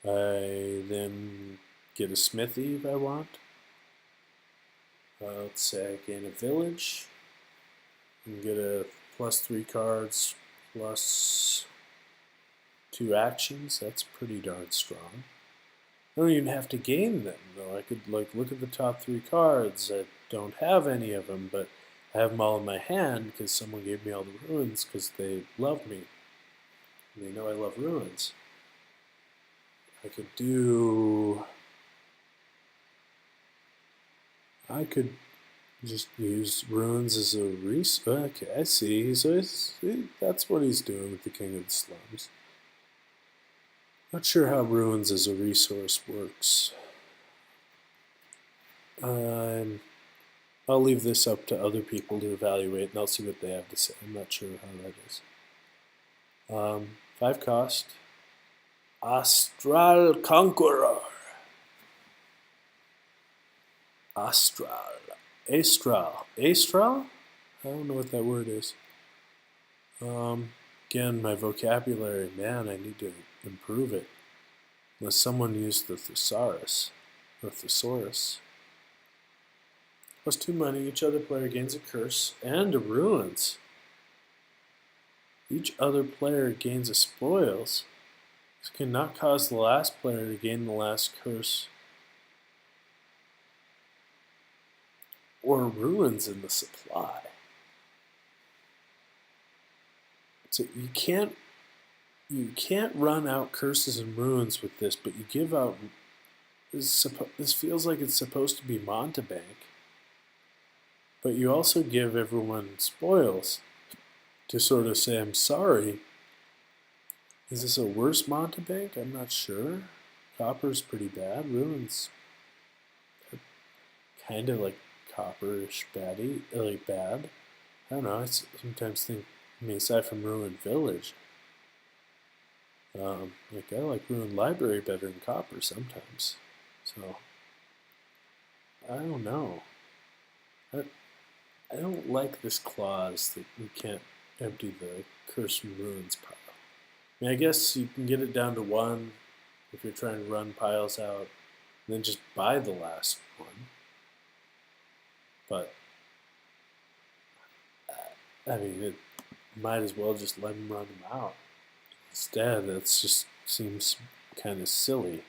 I then get a smithy if I want. Let's say I gain a village. And get a +3 cards, +2 actions. That's pretty darn strong. I don't even have to gain them, though. I could like look at the top 3 cards. I don't have any of them, but I have them all in my hand because someone gave me all the ruins because they love me. And they know I love ruins. I could just use ruins as a resource. Okay, I see. So that's what he's doing with the King of the Slums. Not sure how ruins as a resource works. I'll leave this up to other people to evaluate, and I'll see what they have to say. I'm not sure how that is. 5 cost. Astral Conqueror. Astral. Astral? I don't know what that word is. Again, my vocabulary, man, I need to improve it. Unless someone used the thesaurus, or thesaurus. +2 money, each other player gains a curse and a ruins. Each other player gains a spoils. This cannot cause the last player to gain the last curse or ruins in the supply. So you can't run out curses and ruins with this, but you give out. This feels like it's supposed to be Montebank, but you also give everyone spoils to sort of say, I'm sorry. Is this a worse Montebank? I'm not sure. Copper's pretty bad. Ruins are kind of like copperish baddie, like bad. I don't know. I sometimes think, aside from Ruined Village, like I like Ruined Library better than Copper sometimes. So I don't know. I don't like this clause that you can't empty the Curse from Ruins pile. I guess you can get it down to 1 if you're trying to run piles out, and then just buy the last one. But I mean, it might as well just let them run them out. Instead, that just seems kind of silly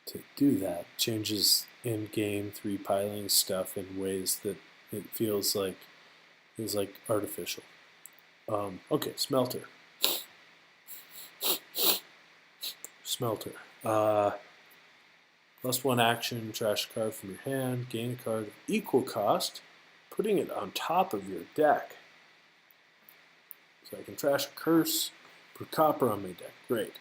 to do that. Changes in-game 3 piling stuff in ways that it feels like artificial. Okay, Smelter. Smelter. +1 action, trash a card from your hand, gain a card of equal cost, putting it on top of your deck. So I can trash a curse, put copper on my deck. Great.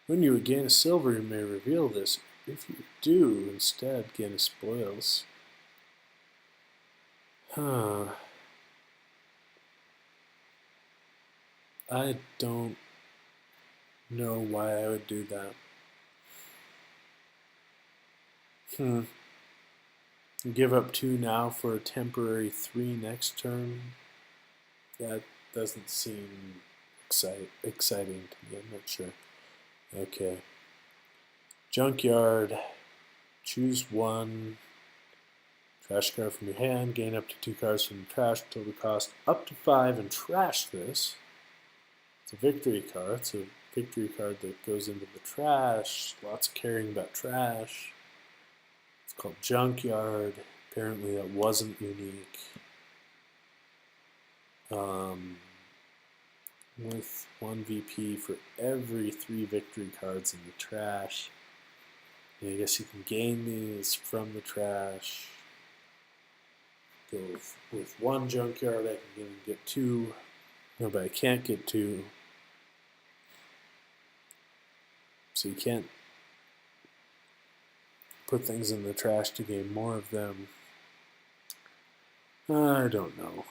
When you gain a silver, you may reveal this. If you do, instead, gain a spoils. I don't know why I would do that. Give up 2 now for a temporary 3 next turn. That doesn't seem exciting to me. I'm not sure. Okay. Junkyard. Choose 1. Trash card from your hand. Gain up to 2 cards from the trash. Total cost up to 5 and trash this. It's a victory card. It's a victory card that goes into the trash. Lots of caring about trash. It's called Junkyard. Apparently that wasn't unique. With 1 VP for every 3 victory cards in the trash. And I guess you can gain these from the trash. Go with 1 Junkyard, I can get 2. No, but I can't get 2. So you can't put things in the trash to gain more of them. I don't know.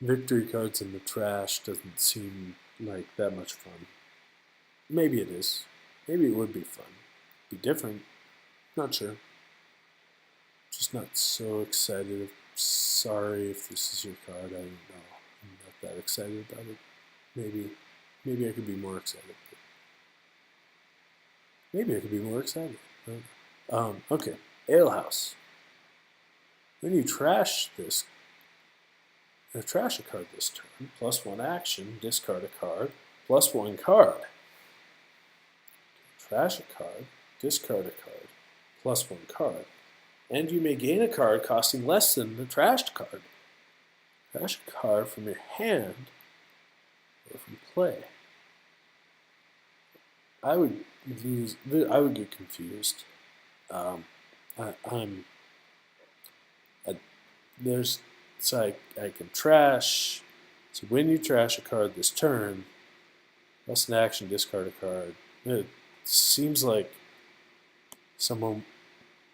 Victory cards in the trash doesn't seem like that much fun. Maybe it is. Maybe it would be fun. Be different. Not sure. Just not so excited. Sorry if this is your card. I don't know. I'm not that excited about it. Maybe I could be more excited. Maybe I could be more excited. Okay. Alehouse. When you trash this, trash a card this turn, +1 action, discard a card, +1 card. Trash a card, discard a card, +1 card. And you may gain a card costing less than the trashed card. Trash a card from your hand or from play. I would get confused. So I can trash. So when you trash a card this turn, that's an action, discard a card. It seems like someone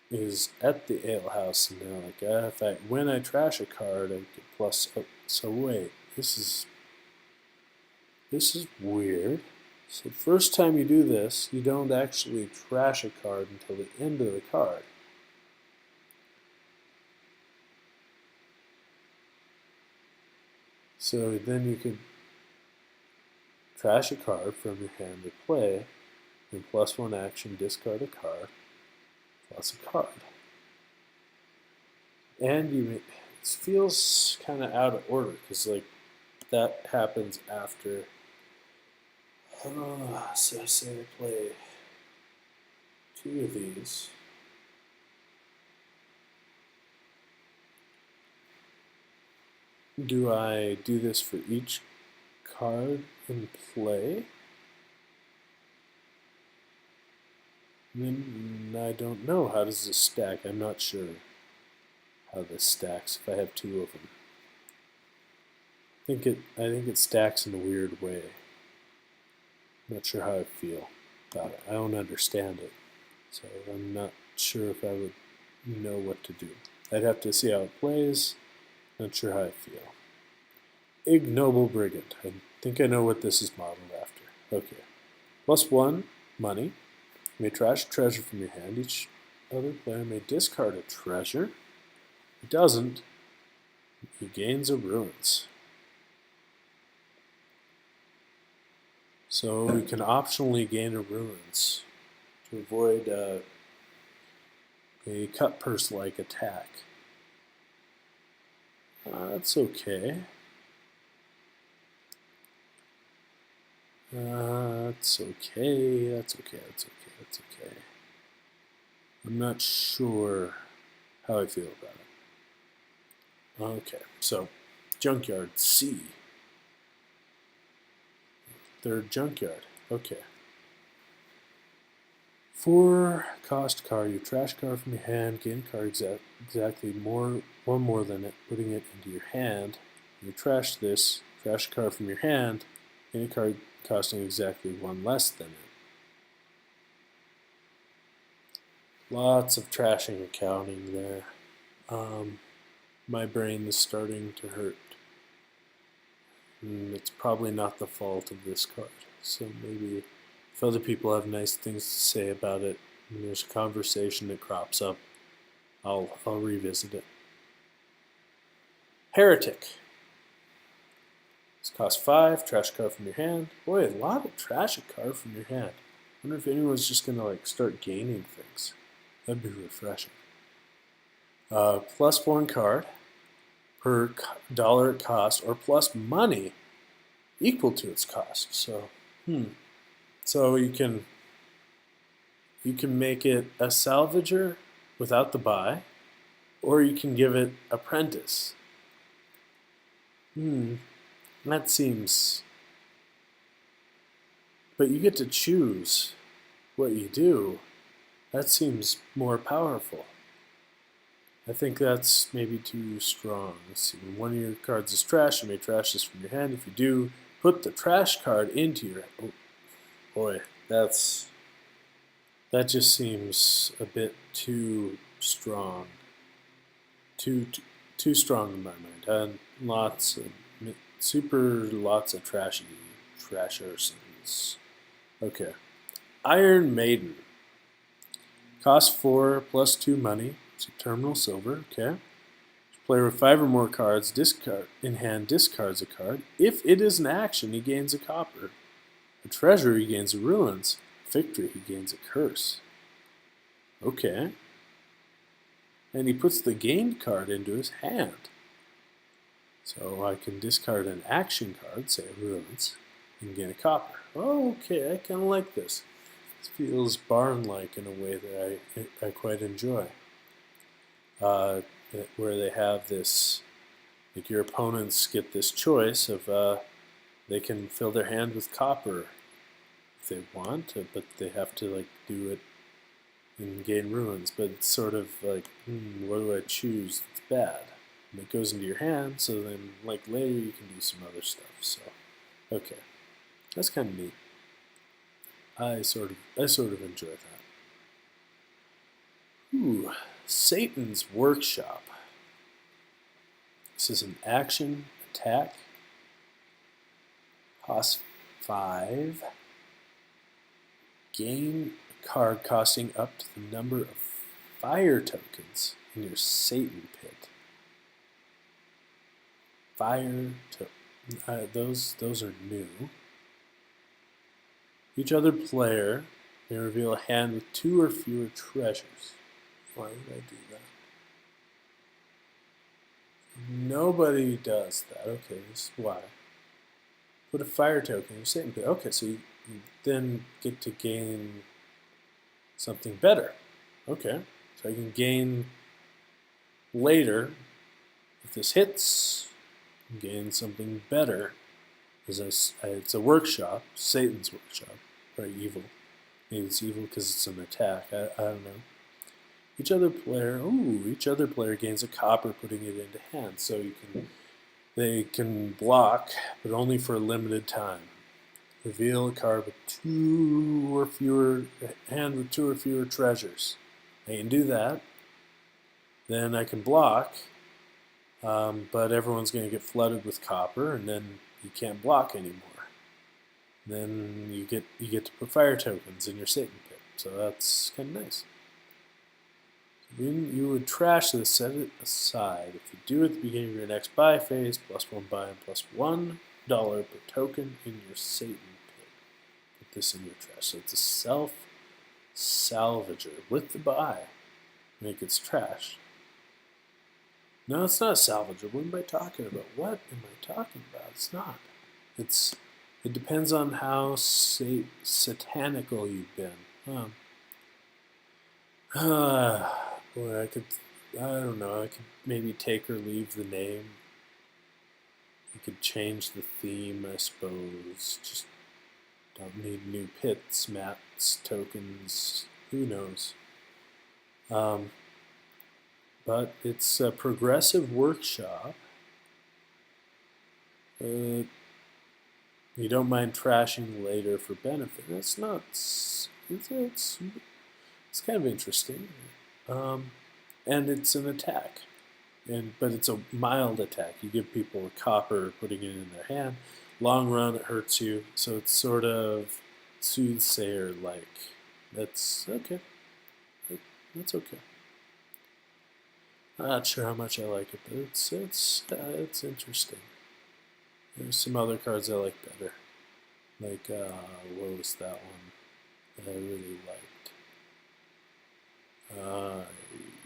is at the alehouse and they're like, when I trash a card, I get plus. Oh, so wait, this is weird. So first time you do this, you don't actually trash a card until the end of the card. So then you can trash a card from your hand to play, and +1 action, discard a card, plus a card. And it feels kind of out of order, because like that happens after. So say I play 2 of these. do I do this for each card in play? Then I don't know. How does this stack? I'm not sure how this stacks if I have two of them. I think it stacks in a weird way. I'm not sure how I feel about it. I don't understand it, so I'm not sure if I would know what to do. I'd have to see how it plays. Not sure how I feel. Ignoble Brigand. I think I know what this is modeled after. Okay. +1, money. You may trash a treasure from your hand. Each other player may discard a treasure. If he doesn't, he gains a ruins. So we can optionally gain a ruins to avoid a cut purse-like attack. That's okay. That's okay. That's okay. That's okay. That's okay. I'm not sure how I feel about it. Okay, so junkyard C. Third junkyard. Okay. 4 cost card. You trash card from your hand. Gain a card exactly one more than it, putting it into your hand. You trash this. Trash a card from your hand. Gain a card costing exactly 1 less than it. Lots of trashing accounting there. My brain is starting to hurt. And it's probably not the fault of this card. So maybe if other people have nice things to say about it, and there's a conversation that crops up, I'll revisit it. Heretic. This costs 5, trash a card from your hand. Boy, a lot of trash a card from your hand. I wonder if anyone's just gonna like start gaining things. That'd be refreshing. +1 card per dollar it costs, or plus money equal to its cost. So, so you can make it a salvager without the buy, or you can give it apprentice. That seems. But you get to choose what you do. That seems more powerful. I think that's maybe too strong. Let's see. When one of your cards is trash, you may trash this from your hand. If you do, put the trash card into your. Oh, boy, that just seems a bit too strong. Too strong in my mind. And lots of trashersons. Okay. Iron Maiden. Cost 4 +2 money. So terminal silver, okay. Player with 5 or more cards in hand discards a card. If it is an action, he gains a copper. A treasure, he gains a ruins. Victory, he gains a curse. Okay. And he puts the gained card into his hand. So I can discard an action card, say ruins, and gain a copper. Oh, okay, I kind of like this. This feels barn-like in a way that I quite enjoy. Where they have this, like your opponents get this choice of they can fill their hand with copper if they want, but they have to like do it and gain ruins. But it's sort of like, what do I choose? It's bad. And it goes into your hand, so then like later you can do some other stuff. So, okay, that's kind of neat. I sort of enjoy that. Ooh. Satan's Workshop. This is an action attack. Cost 5. Gain a card costing up to the number of fire tokens in your Satan pit. Fire tokens. Those are new. Each other player may reveal a hand with 2 or fewer treasures. Why would I do that? Nobody does that. Okay, this is why. Put a fire token in your Satan pit. Okay, so you then get to gain something better. Okay, so I can gain later. If this hits, gain something better. It's a workshop, Satan's workshop, or evil. Maybe it's evil because it's an attack. I don't know. Each other player gains a copper, putting it into hand. So they can block, but only for a limited time. Reveal a card with hand with two or fewer treasures. I can do that. Then I can block, but everyone's going to get flooded with copper, and then you can't block anymore. Then you get to put fire tokens in your Satan pit, so that's kind of nice. When you would trash this, set it aside. If you do at the beginning of your next buy phase, +1 buy and +$1 per token in your Satan pit. Put this in your trash. So it's a self-salvager with the buy. Make it trash. No, it's not salvager. What am I talking about? What am I talking about? It's not. It depends on how satanical you've been. Boy, I don't know, I could maybe take or leave the name. You could change the theme, I suppose. Just don't need new pits, mats, tokens, who knows. But it's a progressive workshop. You don't mind trashing later for benefit. That's not. It's kind of interesting. And it's an attack. But it's a mild attack. You give people a copper, putting it in their hand. Long run, it hurts you. So it's sort of soothsayer-like. That's okay. That's okay. I'm not sure how much I like it, but it's interesting. There's some other cards I like better. Like, what was that one that I really liked?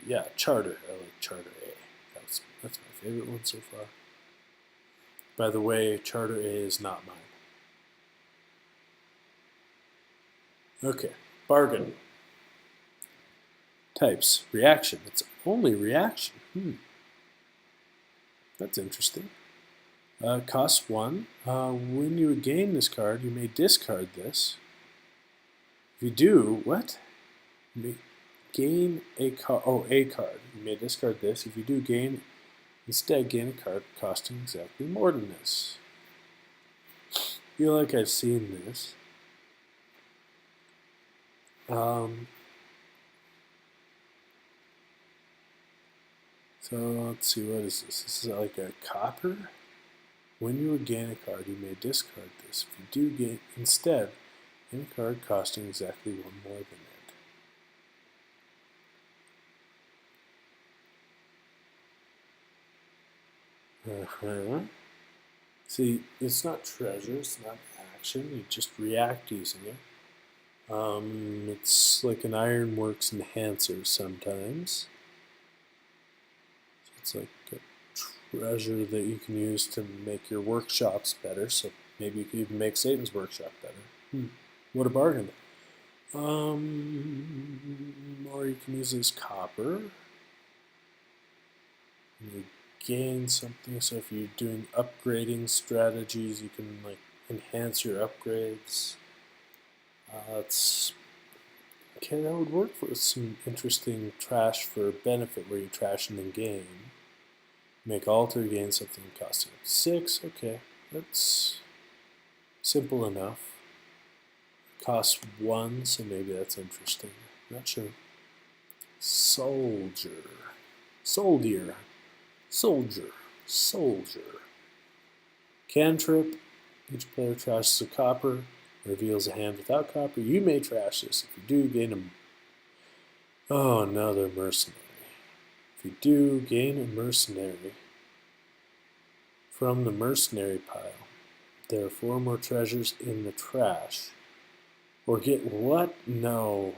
Yeah, Charter. I like Charter A. That's my favorite one so far. By the way, Charter A is not mine. Okay, bargain. Types. Reaction. It's only reaction. That's interesting. Costs 1. When you gain this card, you may discard this. If you do, what? You may gain a card. Oh, a card. You may discard this. If you do, instead gain a card costing exactly more than this. I feel like I've seen this. So let's see, what is this? This is like a copper. When you would gain a card, you may discard this. If you do gain, instead, gain a card costing exactly one more than it. See, it's not treasure, it's not action, you just react using it. It's like an Ironworks enhancer sometimes. It's like a treasure that you can use to make your workshops better, so maybe you could even make Satan's workshop better. What a bargain. Or you can use this copper. And you gain something, so if you're doing upgrading strategies, you can like enhance your upgrades. Okay, that would work for some interesting trash for benefit where you trash and then gain. Make alter, gain something costing 6. Okay, that's simple enough. Costs 1, so maybe that's interesting. Not sure. Soldier. Cantrip. Each player trashes a copper. Reveals a hand without copper. You may trash this. If you do, gain a... Oh, another mercenary. If you do, gain a mercenary from the mercenary pile. There are 4 more treasures in the trash. Or get what? No.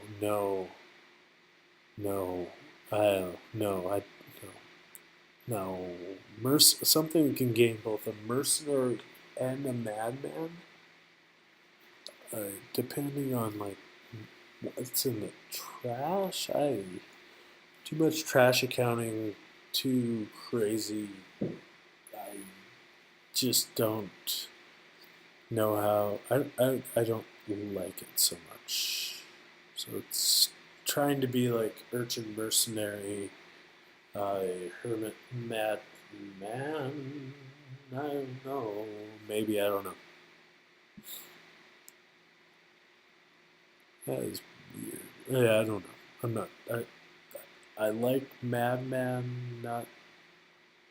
Something that can gain both a mercenary and a madman. Depending on like what's in the trash. Too much trash accounting, too crazy. just don't know how. I don't like it so much. So it's trying to be like Urchin Mercenary, Hermit Madman. I don't know. Maybe, I don't know. That is weird. Yeah, I don't know. I'm not. I like Madman. Not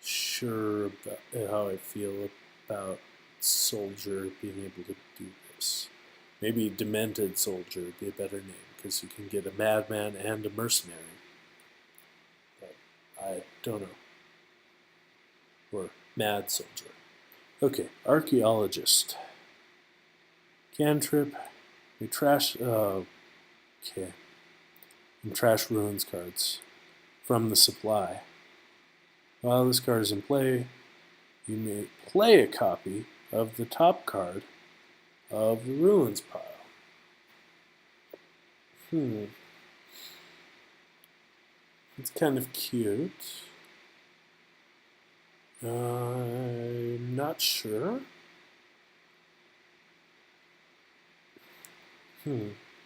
sure about how I feel about Soldier being able to do this. Maybe Demented Soldier would be a better name because you can get a Madman and a Mercenary. But I don't know. Or Mad Soldier. Okay, Archaeologist. Cantrip. We trash. Okay. And trash ruins cards from the supply. While this card is in play, you may play a copy of the top card of the ruins pile. It's kind of cute. I'm not sure.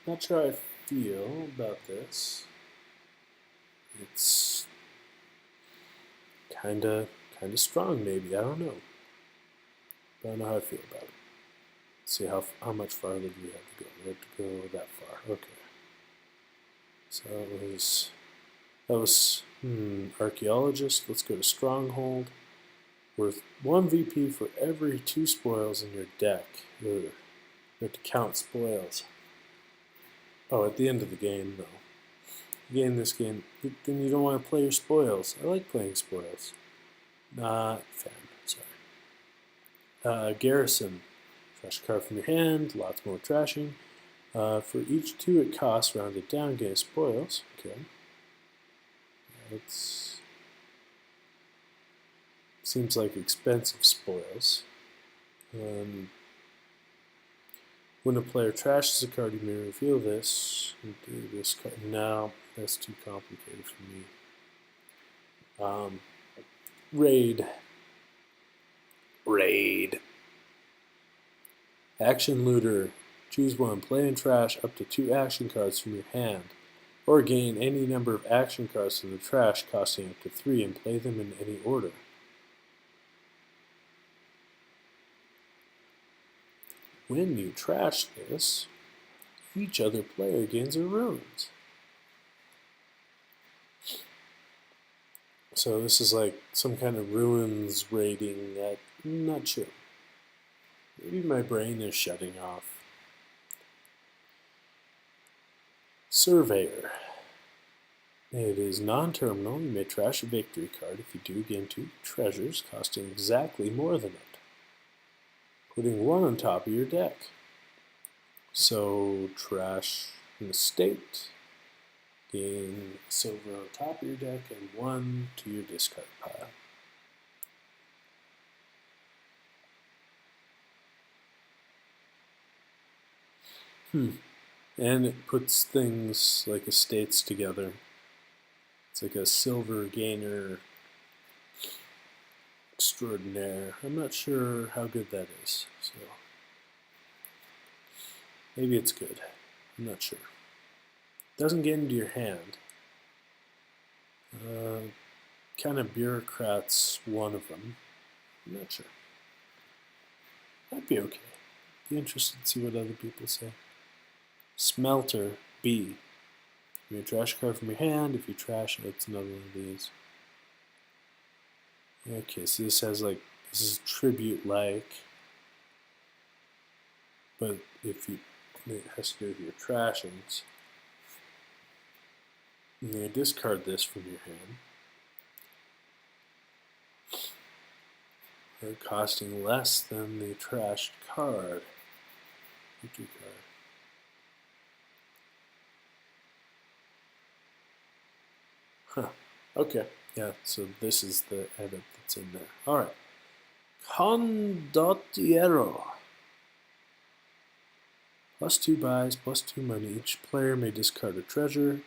Not sure how I feel about this. It's kinda strong, maybe. I don't know. But I don't know how I feel about it. Let's see how much farther do we have to go? We have to go that far. Okay. So that was Archaeologist. Let's go to Stronghold. Worth 1 VP for every 2 spoils in your deck. Ugh. You have to count spoils. Oh, at the end of the game, though. You gain this game, then you don't want to play your spoils. I like playing spoils. Not fan, sorry. Garrison. Trash a card from your hand, lots more trashing. For each 2 it costs, rounded down, gain spoils. Okay. It's seems like expensive spoils. When a player trashes a card, you may reveal this and do this card. No, that's too complicated for me. Raid. Action Looter. Choose 1. Play and trash up to 2 action cards from your hand. Or gain any number of action cards from the trash costing up to 3 and play them in any order. When you trash this, each other player gains a ruins. So this is like some kind of ruins raiding. I'm not sure. Maybe my brain is shutting off. Surveyor. It is non-terminal. You may trash a victory card. If you do, gain 2 treasures costing exactly more than it, putting 1 on top of your deck. So trash an estate, gain silver on top of your deck, and 1 to your discard pile. And it puts things like estates together. It's like a silver gainer extraordinaire. I'm not sure how good that is. So maybe it's good. I'm not sure. Doesn't get into your hand. Kind of bureaucrats, one of them. I'm not sure. Might be okay. Be interested to see what other people say. Smelter, B. You may trash a card from your hand. If you trash it, it's another one of these. Okay, so this has like, this is tribute-like. But if you, it has to do with your trashings. You may discard this from your hand. They're costing less than the trashed card. Victory card. Okay. Yeah, so this is the edit that's in there. Alright. Condottiero. +2 buys, +2 money. Each player may discard a treasure,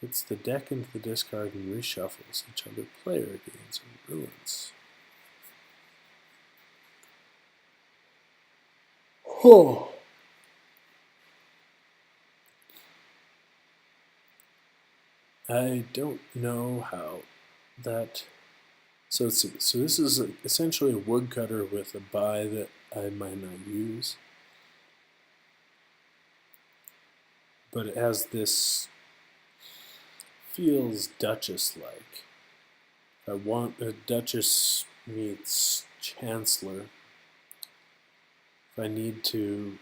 puts the deck into the discard, and reshuffles. Each other player gains ruins. Oh. I don't know how that. So this is essentially a woodcutter with a buy that I might not use, but it has this, feels Duchess-like. I want a Duchess meets Chancellor. If I need to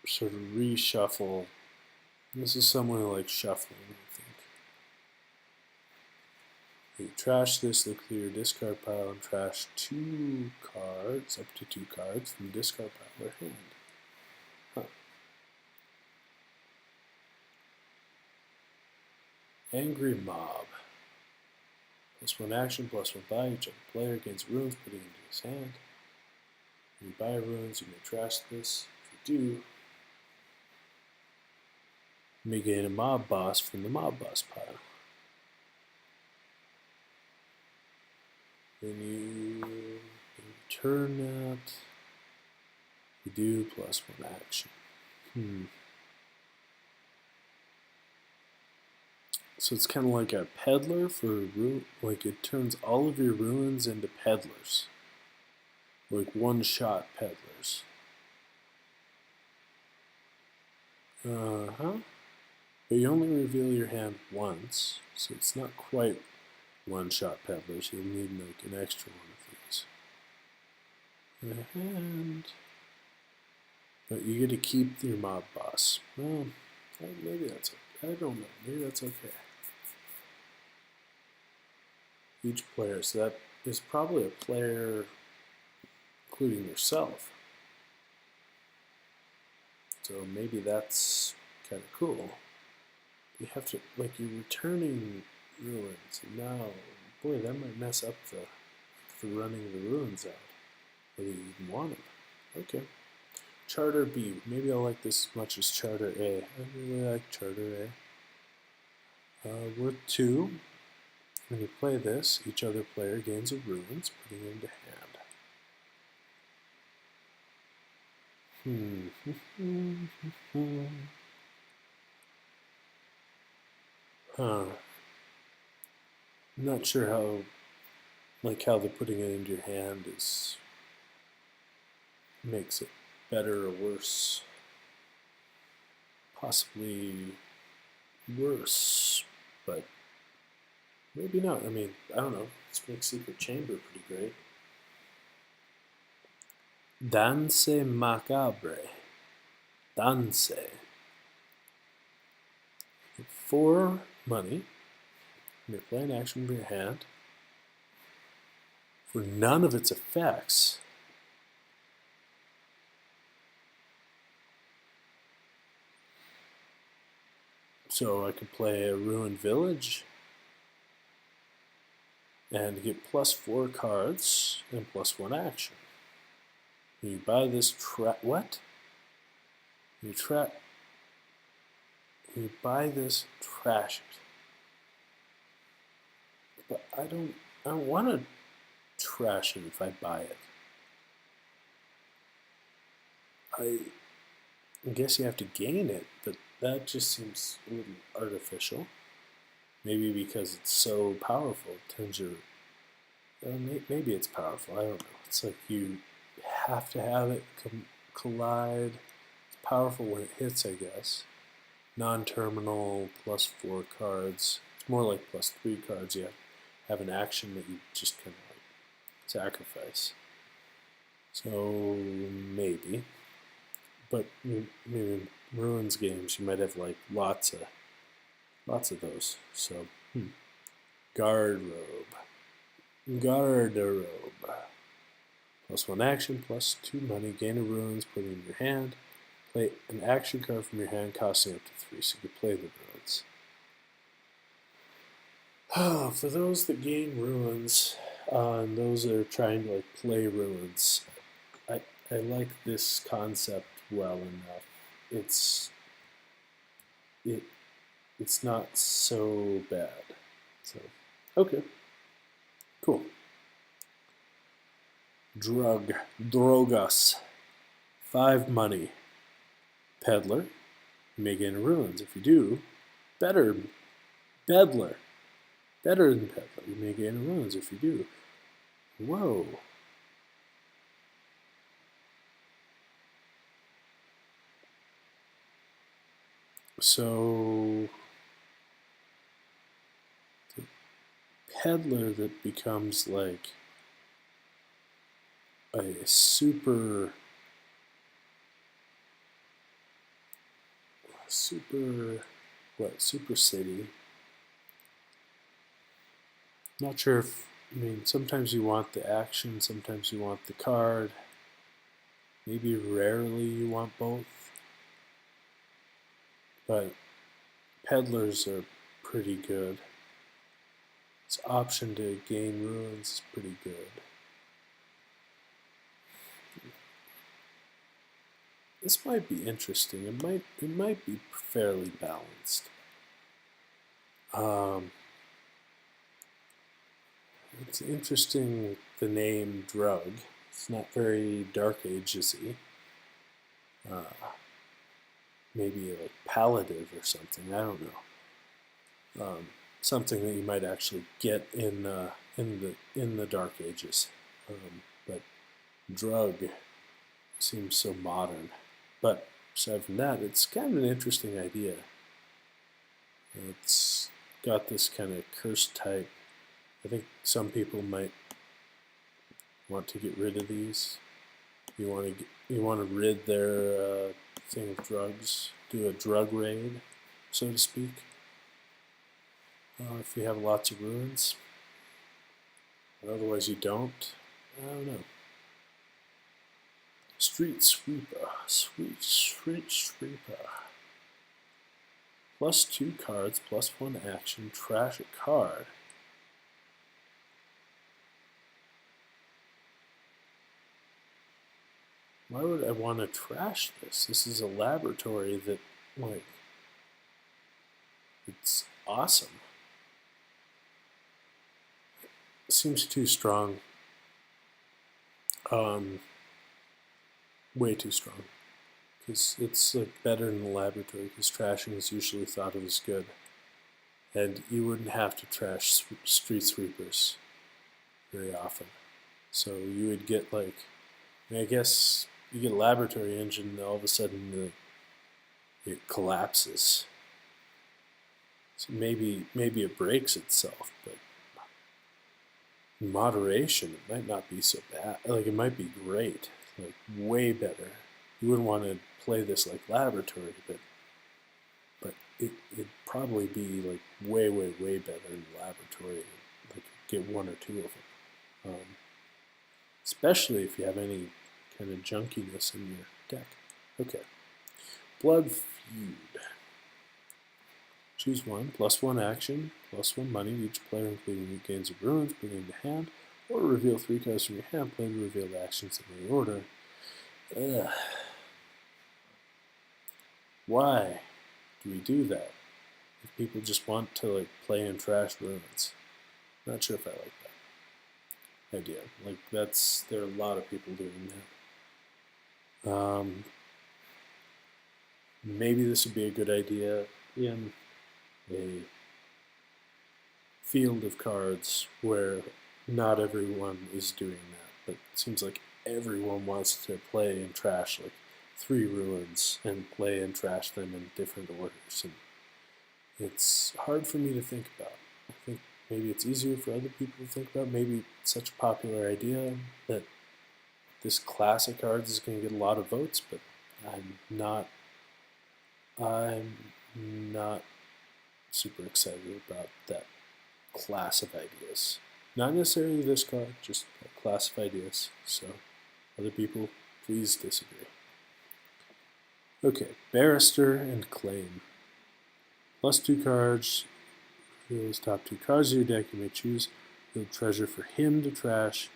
sort of reshuffle, this is someone who likes shuffling, I think. You trash this, look through your discard pile and trash 2 cards, up to 2 cards from the discard pile or hand. Huh. Angry Mob. +1 action, +1 buy. Each other player gains runes, putting into his hand. When you buy runes, you may trash this. If you do, you may gain a mob boss from the mob boss pile. Then you return that. You do +1 action. So it's kind of like a peddler for like it turns all of your ruins into peddlers, like one-shot peddlers. But you only reveal your hand once, so it's not quite one-shot peddlers. You'll need like an extra one of these. And but you get to keep your mob boss. Well, maybe that's okay. I don't know. Maybe that's okay. Each player, so that is probably a player, including yourself. So maybe that's kind of cool. You have to, like, you're returning ruins, and now, boy, that might mess up the running the ruins out, whether you even want them. Okay. Charter B. Maybe I'll like this as much as Charter A. I really like Charter A. Worth 2. When you play this, each other player gains a ruins, putting it into hand. I'm not sure how they're putting it into your hand makes it better or worse. Possibly worse, but maybe not. I mean, I don't know. This makes Secret Chamber pretty great. Danse Macabre. Danse. 4 money. You play an action from your hand. For none of its effects, so I could play a Ruined Village and get +4 cards and +1 action. You buy this what? You buy this, trash it. But I don't want to trash it if I buy it. I guess you have to gain it, but that just seems a little artificial. Maybe because it's so powerful, it turns your. Maybe it's powerful. I don't know. It's like you have to have it collide. It's powerful when it hits, I guess. Non-terminal, +4 cards. It's more like +3 cards. You have an action that you just kind of like sacrifice. So maybe. But maybe in Ruins games you might have like lots of those. So Garderobe. +1 action, +2 money, gain a ruins, put it in your hand. Play an action card from your hand costing up to 3, so you can play the ruins. For those that gain ruins, and those that are trying to like play ruins, I like this concept well enough. It's not so bad. So okay, cool. Drogas, 5 money. Peddler, you may gain ruins. If you do, better. Peddler, better than Peddler, you may gain ruins. If you do. Whoa. So the peddler that becomes like a super city. Not sure if, I mean, sometimes you want the action, sometimes you want the card. Maybe rarely you want both. But peddlers are pretty good. Its option to gain ruins is pretty good. This might be interesting. It might be fairly balanced. It's interesting, the name Drug. It's not very Dark Ages-y. Maybe like palliative or something. I don't know. Something that you might actually get in the Dark Ages. But Drug seems so modern. But aside from that, it's kind of an interesting idea. It's got this kind of curse type. I think some people might want to get rid of these. You want to rid their thing of drugs. Do a drug raid, so to speak. If you have lots of ruins. But otherwise you don't. I don't know. Street Sweeper. Street Sweeper. +2 cards, +1 action, trash a card. Why would I want to trash this? This is a laboratory that, like, it's awesome. It seems too strong. Way too strong. Because it's like better in the laboratory, because trashing is usually thought of as good. And you wouldn't have to trash street sweepers very often. So you would get like, I guess you get a laboratory engine, and all of a sudden it collapses. So maybe it breaks itself, but in moderation, it might not be so bad. Like, it might be great, like way better. You wouldn't want to play this like laboratory, but it'd probably be like way better in the laboratory. Like, get 1 or 2 of them, especially if you have any kind of junkiness in your deck. Okay, Blood Feud. Choose one, +1 action, +1 money. Each player, including the gains of ruins, bring into hand, or reveal 3 cards from your hand. Play the revealed actions in the order. Ugh. Why do we do that? If people just want to like play and trash ruins, not sure if I like that idea. Like, there are a lot of people doing that. Maybe this would be a good idea in a field of cards where not everyone is doing that, but it seems like everyone wants to play and trash like 3 ruins and play and trash them in different orders, and it's hard for me to think about. I think maybe it's easier for other people to think about. Maybe it's such a popular idea that this class of cards is going to get a lot of votes, but I'm not super excited about that class of ideas. Not necessarily this card, just a class of ideas. So, other people, please disagree. Okay, Barrister and Claim. +2 cards. Reveal his top 2 cards of your deck. You may choose the treasure for him to trash.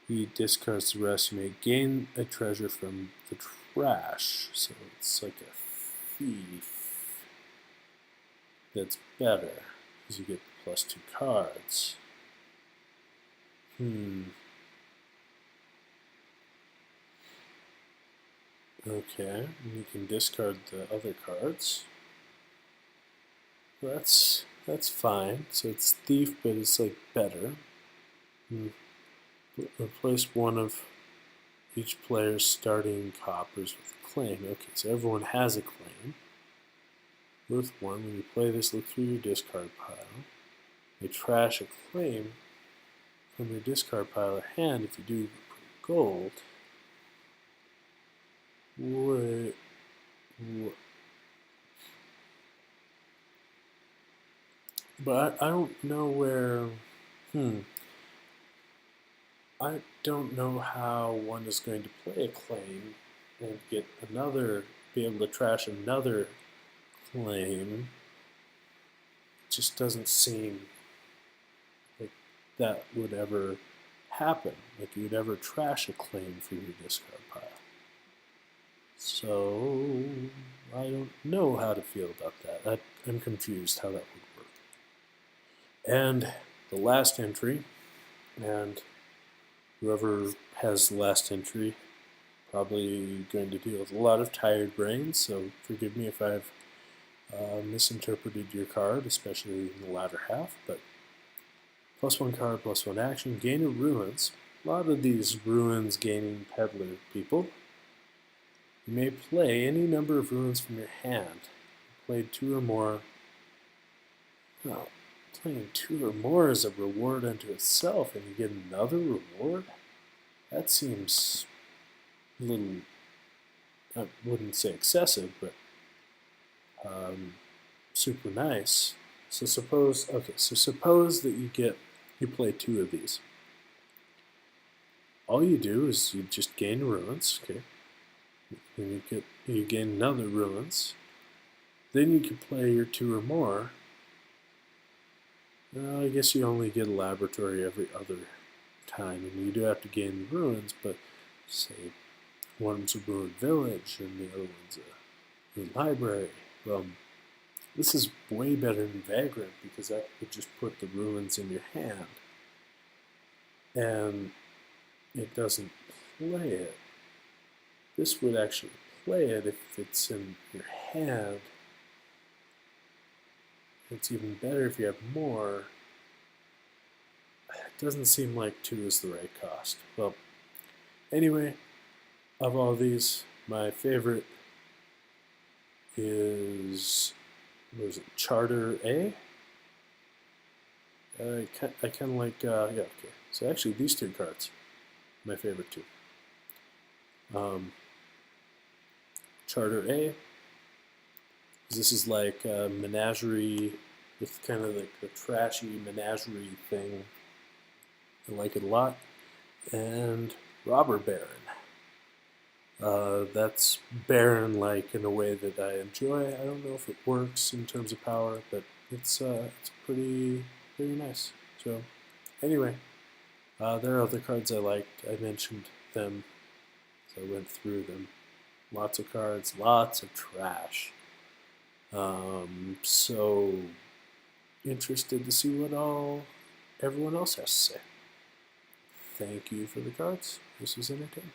He discards the rest. You may gain a treasure from the trash. So it's like a thief. That's better, because you get +2 cards. Okay, and you can discard the other cards. That's fine. So it's thief, but it's like better. Replace one of each player's starting coppers with a claim. Okay, so everyone has a claim. Worth 1. When you play this, look through your discard pile. You trash a claim from your discard pile or hand. If you do, put gold. Wait. But I don't know where. I don't know how one is going to play a claim and get another, be able to trash another claim. It just doesn't seem like that would ever happen. Like you would ever trash a claim from your discard pile. So I don't know how to feel about that. I'm confused how that would work. And the last entry, and whoever has the last entry probably going to deal with a lot of tired brains, so forgive me if I've misinterpreted your card, especially in the latter half, but +1 card, +1 action, gain of ruins. A lot of these ruins gaining peddler people. You may play any number of ruins from your hand. Played 2 or more. Well, playing 2 or more is a reward unto itself, and you get another reward? That seems a little, I wouldn't say excessive, but super nice. So suppose that you play 2 of these. All you do is you just gain ruins, okay? And you gain another ruins. Then you can play your 2 or more. I guess you only get a laboratory every other time, and you do have to gain the ruins, but say one's a ruined village and the other one's a library. Well, this is way better than Vagrant because that would just put the ruins in your hand, and it doesn't play it. This would actually play it if it's in your hand. It's even better if you have more. It doesn't seem like 2 is the right cost. Well, anyway, of all these, my favorite is, what is it, Charter A? I kind of like, yeah, okay. So actually, these 2 cards, my favorite 2. Charter A, this is like a menagerie, with kind of like the trashy menagerie thing. I like it a lot. And Robber Baron. That's Baron like in a way that I enjoy. I don't know if it works in terms of power, but it's pretty nice. So anyway, there are other cards I liked. I mentioned them, so I went through them. Lots of cards, lots of trash. So interested to see what all everyone else has to say. Thank you for the cards. This was entertaining.